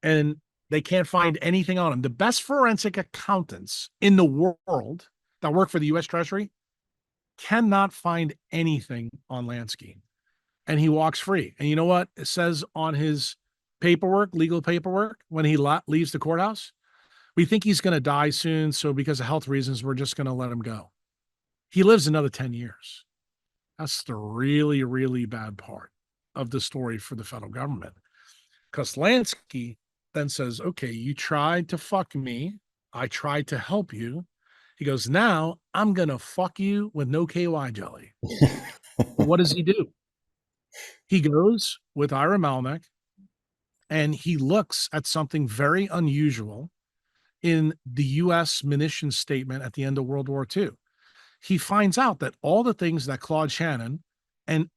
and they can't find anything on him. The best forensic accountants in the world that work for the U.S. Treasury cannot find anything on Lansky, and he walks free. And you know what it says on his paperwork, legal paperwork, when he leaves the courthouse? We think he's going to die soon, so because of health reasons, we're just going to let him go. He lives another 10 years. That's the really, really bad part of the story for the federal government. Because Lansky then says, okay, you tried to fuck me. I tried to help you. He goes, now I'm going to fuck you with no KY jelly. What does he do? He goes with Ira Malnick, and he looks at something very unusual in the U.S. munitions statement at the end of World War II. He finds out that all the things that Claude Shannon and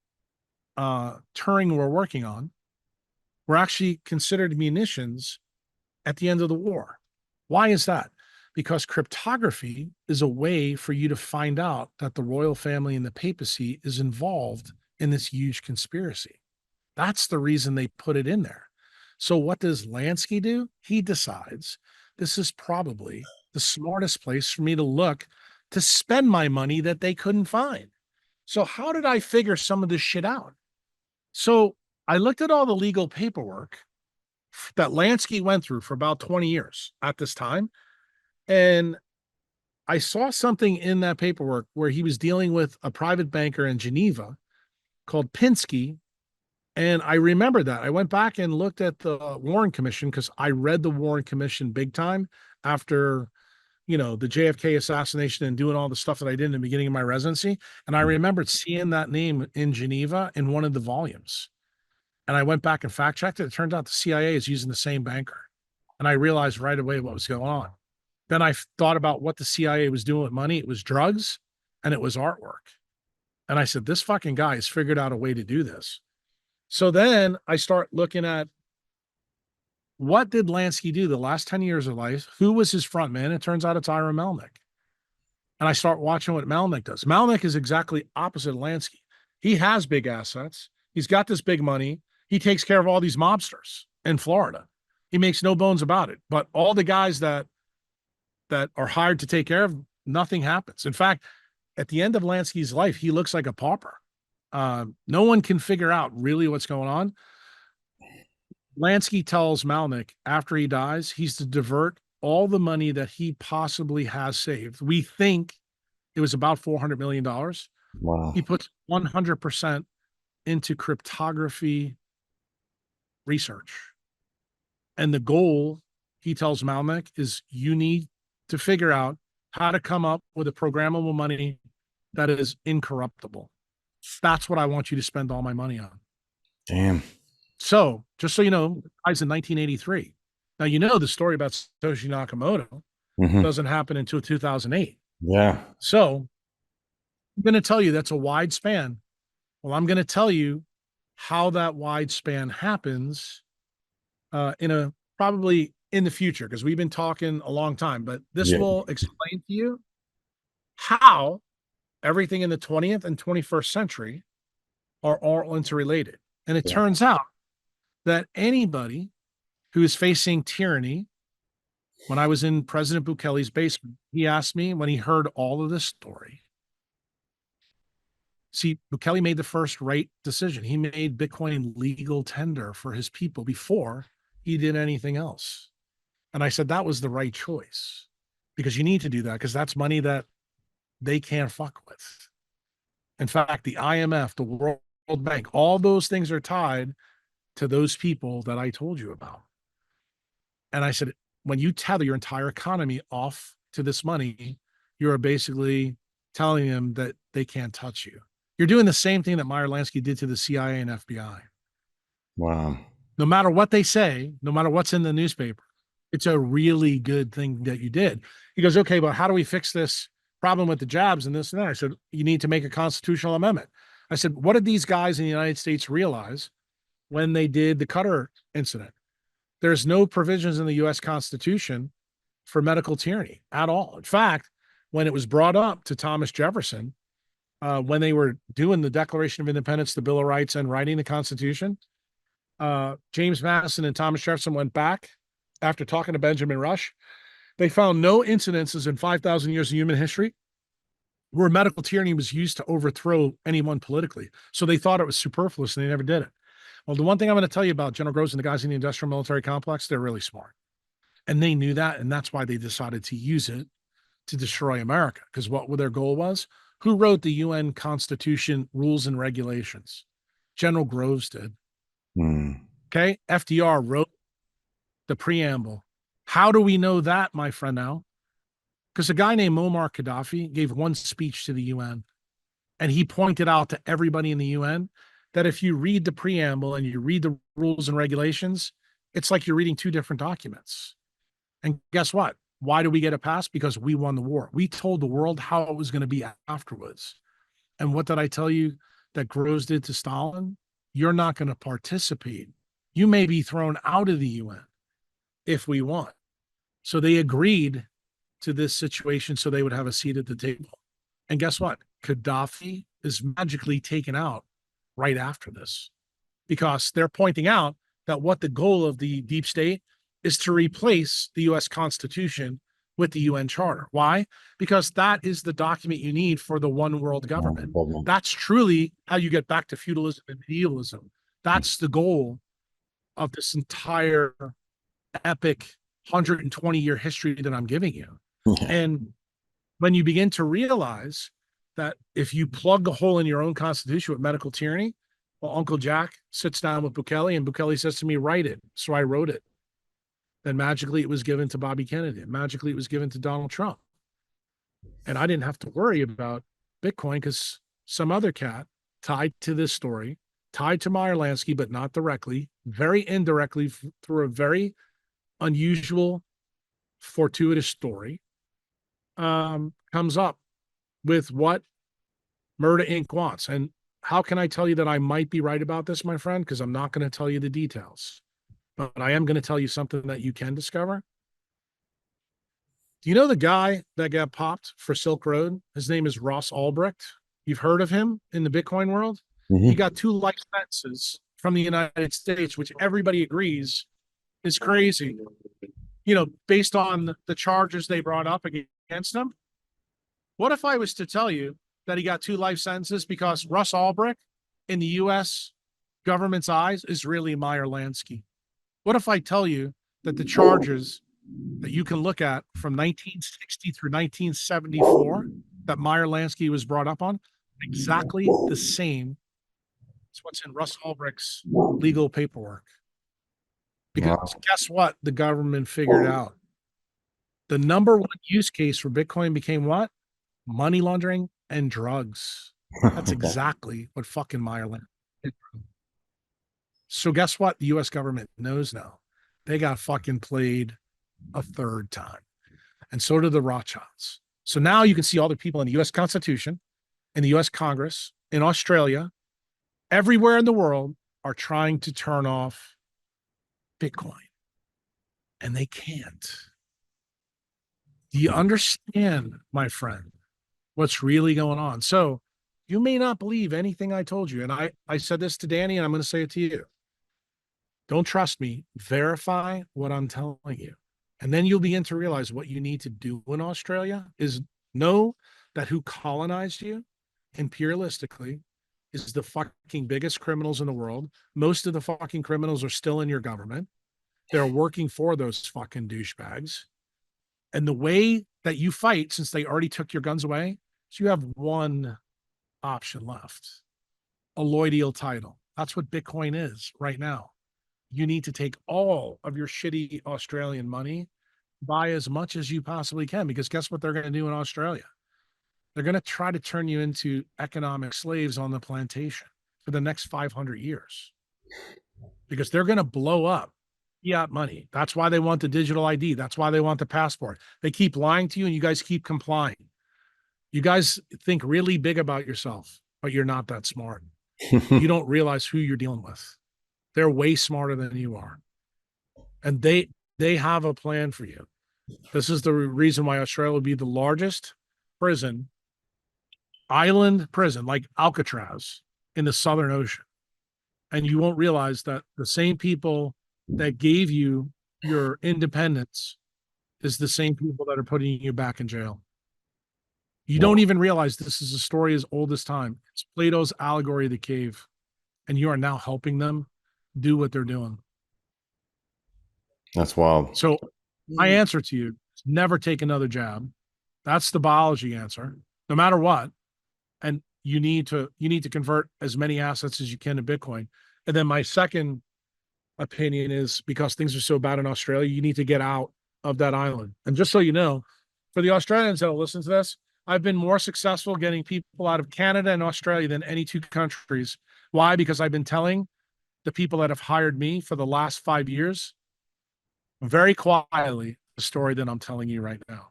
Turing were working on were actually considered munitions at the end of the war. Why is that? Because cryptography is a way for you to find out that the royal family and the papacy is involved in this huge conspiracy. That's the reason they put it in there. So what does Lansky do? He decides this is probably the smartest place for me to look to spend my money that they couldn't find. So how did I figure some of this shit out? So I looked at all the legal paperwork that Lansky went through for about 20 years at this time. And I saw something in that paperwork where he was dealing with a private banker in Geneva called Pinsky. And I remember that. I went back and looked at the Warren Commission because I read the Warren Commission big time after, the JFK assassination and doing all the stuff that I did in the beginning of my residency. And I remembered seeing that name in Geneva in one of the volumes. And I went back and fact checked it. It turned out the CIA is using the same banker. And I realized right away what was going on. Then I thought about what the CIA was doing with money. It was drugs and it was artwork. And I said, this fucking guy has figured out a way to do this. So then I start looking at what did Lansky do the last 10 years of life? Who was his front man? It turns out it's Ira Malnick. And I start watching what Malnick does. Malnick is exactly opposite of Lansky. He has big assets. He's got this big money. He takes care of all these mobsters in Florida. He makes no bones about it. But all the guys that that are hired to take care of, nothing happens. In fact, at the end of Lansky's life, he looks like a pauper. No one can figure out really what's going on. Lansky tells Malnick after he dies, he's to divert all the money that he possibly has saved. We think it was about $400 million. Wow. He puts 100% into cryptography research. And the goal, he tells Malnick, is you need to figure out how to come up with a programmable money that is incorruptible. That's what I want you to spend all my money on. Damn. So, just so you know, dies in 1983. Now, you know the story about Satoshi Nakamoto doesn't happen until 2008. Yeah. So, I'm going to tell you that's a wide span. Well, I'm going to tell you how that wide span happens probably in the future, because we've been talking a long time, but this will explain to you how everything in the 20th and 21st century are all interrelated. And it turns out that anybody who is facing tyranny, when I was in President Bukele's basement, he asked me when he heard all of this story. See, Bukele made the first right decision. He made Bitcoin legal tender for his people before he did anything else. And I said that was the right choice, because you need to do that, because that's money that they can't fuck with. In fact, the IMF, the World Bank, all those things are tied to those people that I told you about. And I said, when you tether your entire economy off to this money, you're basically telling them that they can't touch you. You're doing the same thing that Meyer Lansky did to the CIA and FBI. Wow. No matter what they say, no matter what's in the newspaper, it's a really good thing that you did. He goes, okay, but how do we fix this problem with the jabs and this and that? I said, you need to make a constitutional amendment. I said, what did these guys in the United States realize when they did the Cutter incident? There's no provisions in the U.S. Constitution for medical tyranny at all. In fact, when it was brought up to Thomas Jefferson, when they were doing the Declaration of Independence, the Bill of Rights, and writing the Constitution, James Madison and Thomas Jefferson went back after talking to Benjamin Rush. They found no incidences in 5,000 years of human history where medical tyranny was used to overthrow anyone politically. So they thought it was superfluous and they never did it. Well, the one thing I'm going to tell you about General Groves and the guys in the industrial military complex, they're really smart. And they knew that, and that's why they decided to use it to destroy America. Because what their goal was? Who wrote the UN Constitution rules and regulations? General Groves did. Okay. FDR wrote the preamble. How do we know that, my friend, now? Because a guy named Muammar Gaddafi gave one speech to the UN, and he pointed out to everybody in the UN that if you read the preamble and you read the rules and regulations, it's like you're reading two different documents. And guess what? Why did we get it passed? Because we won the war. We told the world how it was going to be afterwards. And what did I tell you that Groves did to Stalin? You're not going to participate. You may be thrown out of the UN if we won. So they agreed to this situation so they would have a seat at the table. And guess what? Gaddafi is magically taken out right after this, because they're pointing out that what the goal of the deep state is to replace the U.S. Constitution with the UN Charter. Why? Because that is the document you need for the one world government. That's truly how you get back to feudalism and medievalism. That's the goal of this entire epic 120-year history that I'm giving you. And when you begin to realize that if you plug a hole in your own constitution with medical tyranny, well, Uncle Jack sits down with Bukele, and Bukele says to me, write it. So I wrote it. Then magically it was given to Bobby Kennedy. Magically it was given to Donald Trump. And I didn't have to worry about Bitcoin because some other cat tied to this story, tied to Meyer Lansky, but not directly, very indirectly through a very unusual, fortuitous story, comes up with what Murder Inc. wants. And how can I tell you that I might be right about this, my friend? Because I'm not going to tell you the details. But I am going to tell you something that you can discover. Do you know the guy that got popped for Silk Road? His name is Ross Ulbricht. You've heard of him in the Bitcoin world? He got 2 life sentences from the United States, which everybody agrees is crazy. based on the charges they brought up against him. What if I was to tell you that he got 2 life sentences because Russ Ulbricht, in the U.S. government's eyes, is really Meyer Lansky? What if I tell you that the charges that you can look at from 1960 through 1974 that Meyer Lansky was brought up on, exactly the same as what's in Russ Ulbricht's legal paperwork? Because guess what? The government figured out the number one use case for Bitcoin became what? Money laundering and drugs. That's exactly what fucking Meyer did. So guess what? The U.S. government knows now. They got fucking played a third time. And so did the Rothschilds. So now you can see all the people in the U.S. Constitution, in the U.S. Congress, in Australia, everywhere in the world are trying to turn off Bitcoin. And they can't. Do you understand, my friend, what's really going on? So you may not believe anything I told you. And I said this to Danny, and I'm going to say it to you. Don't trust me. Verify what I'm telling you. And then you'll begin to realize what you need to do in Australia is know that who colonized you imperialistically is the fucking biggest criminals in the world. Most of the fucking criminals are still in your government. They're working for those fucking douchebags. And the way that you fight, since they already took your guns away, so you have one option left: a Lloyd title. That's what Bitcoin is right now. You need to take all of your shitty Australian money, buy as much as you possibly can, because guess what they're going to do in Australia? They're going to try to turn you into economic slaves on the plantation for the next 500 years, because they're going to blow up fiat money. That's why they want the digital ID. That's why they want the passport. They keep lying to you, and you guys keep complying. You guys think really big about yourself, but you're not that smart. You don't realize who you're dealing with. They're way smarter than you are. And they have a plan for you. This is the reason why Australia will be the largest prison, island prison, like Alcatraz in the Southern Ocean. And you won't realize that the same people that gave you your independence is the same people that are putting you back in jail. You don't even realize this is a story as old as time. It's Plato's allegory of the cave. And you are now helping them do what they're doing. That's wild. So my answer to you is never take another jab. That's the biology answer, no matter what. And you need to convert as many assets as you can to Bitcoin. And then my second opinion is, because things are so bad in Australia, you need to get out of that island. And just so you know, for the Australians that will listen to this, I've been more successful getting people out of Canada and Australia than any 2 countries. Why? Because I've been telling the people that have hired me for the last 5 years, very quietly, the story that I'm telling you right now.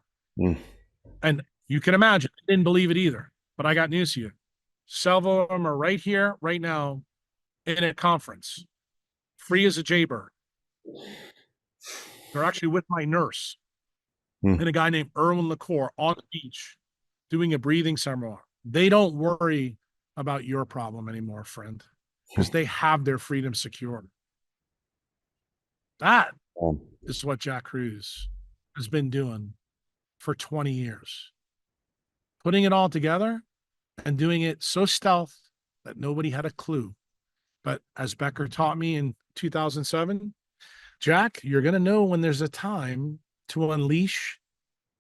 And you can imagine, I didn't believe it either, but I got news to you. Several of them are right here, right now, in a conference, free as a jaybird. They're actually with my nurse and a guy named Erwin LaCour on the beach doing a breathing seminar. They don't worry about your problem anymore, friend, because they have their freedom secured. That is what Jack Kruse has been doing for 20 years. Putting it all together and doing it so stealth that nobody had a clue. But as Becker taught me in 2007, Jack, you're going to know when there's a time to unleash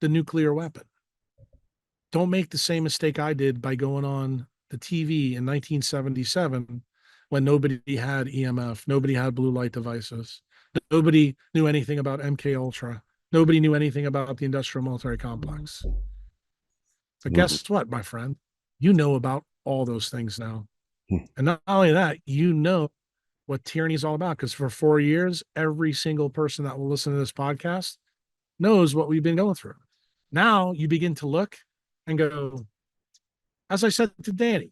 the nuclear weapon. Don't make the same mistake I did by going on the TV in 1977 when nobody had EMF, nobody had blue light devices, nobody knew anything about MK Ultra, nobody knew anything about the industrial military complex. So guess what, my friend? You know about all those things now. And not only that, you know what tyranny is all about, because for 4 years, every single person that will listen to this podcast knows what we've been going through. Now you begin to look and go, as I said to Danny,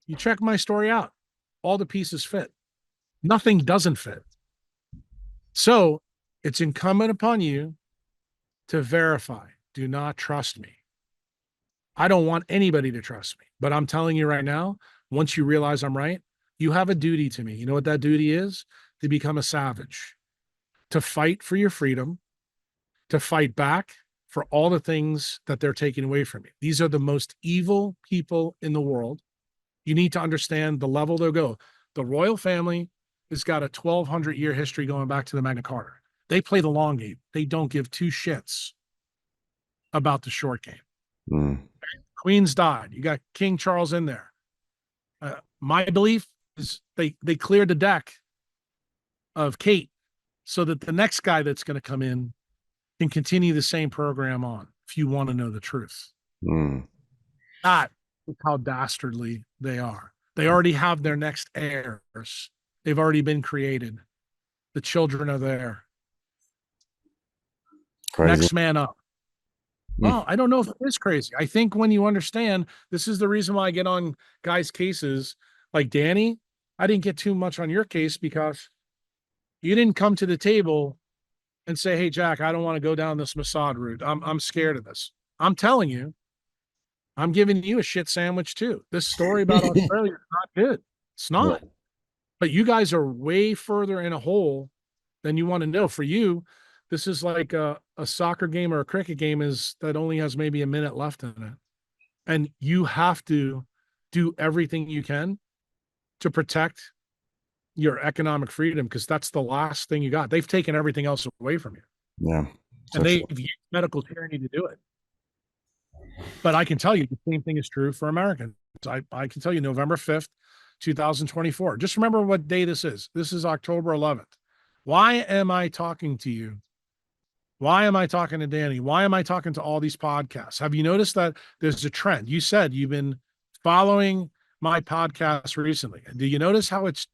you check my story out. All the pieces fit. Nothing doesn't fit. So it's incumbent upon you to verify. Do not trust me. I don't want anybody to trust me, but I'm telling you right now, once you realize I'm right, you have a duty to me. You know what that duty is? To become a savage, to fight for your freedom, to fight back for all the things that they're taking away from you. These are the most evil people in the world. You need to understand the level they'll go. The royal family has got a 1,200-year history going back to the Magna Carta. They play the long game. They don't give two shits about the short game. Mm. Queen's died. You got King Charles in there. My belief is they cleared the deck of Kate so that the next guy that's going to come in can continue the same program on, if you want to know the truth. Mm. That is how dastardly they are. They already have their next heirs. They've already been created. The children are there. Crazy. Next man up. Well, I don't know if it is crazy. I think when you understand, this is the reason why I get on guys' cases like Danny. I didn't get too much on your case because you didn't come to the table and say, "Hey, Jack, I don't want to go down this Mossad route. I'm scared of this." I'm telling you, I'm giving you a shit sandwich too. This story about Australia is not good. It's not. Yeah. But you guys are way further in a hole than you want to know. For you, this is like a soccer game or a cricket game that only has maybe a minute left in it. And you have to do everything you can to protect your economic freedom, because that's the last thing you got. They've taken everything else away from you. Yeah. And they've used medical tyranny to do it. But I can tell you the same thing is true for Americans. I can tell you November 5th, 2024. Just remember what day this is. This is October 11th. Why am I talking to you? Why am I talking to Danny? Why am I talking to all these podcasts? Have you noticed that there's a trend? You said you've been following my podcast recently. Do you notice how it's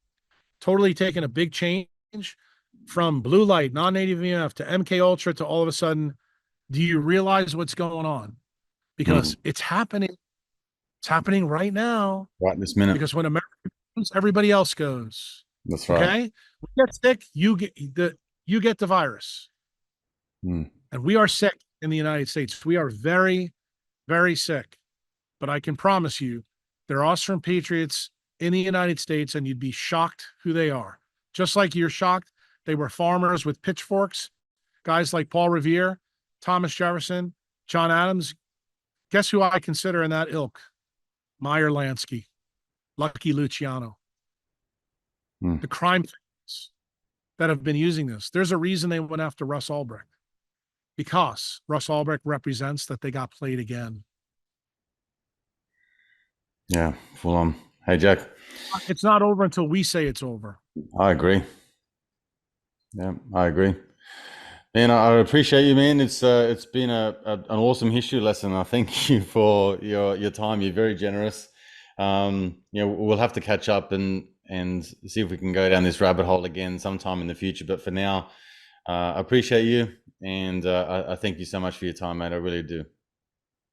totally taken a big change from blue light, non-native EMF to MK Ultra to all of a sudden? Do you realize what's going on? Because it's happening. It's happening right now. Right this minute. Because when America goes, everybody else goes. That's right. Okay, we get sick, you get the virus, and we are sick in the United States. We are very, very sick. But I can promise you, there are Austrian patriots in the United States, and you'd be shocked who they are. Just like you're shocked, they were farmers with pitchforks, guys like Paul Revere, Thomas Jefferson, John Adams. Guess who I consider in that ilk? Meyer Lansky, Lucky Luciano. The crime families that have been using this. There's a reason they went after Russ Ulbricht, because Russ Ulbricht represents that they got played again. Yeah, full on. Hey, Jack. It's not over until we say it's over. I agree. Yeah, I agree. Man, I appreciate you, man. It's been an awesome history lesson. I thank you for your time. You're very generous. We'll have to catch up and see if we can go down this rabbit hole again sometime in the future. But for now, I appreciate you, and I thank you so much for your time, mate. I really do.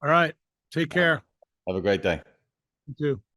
All right. Take care. Have a great day. You too.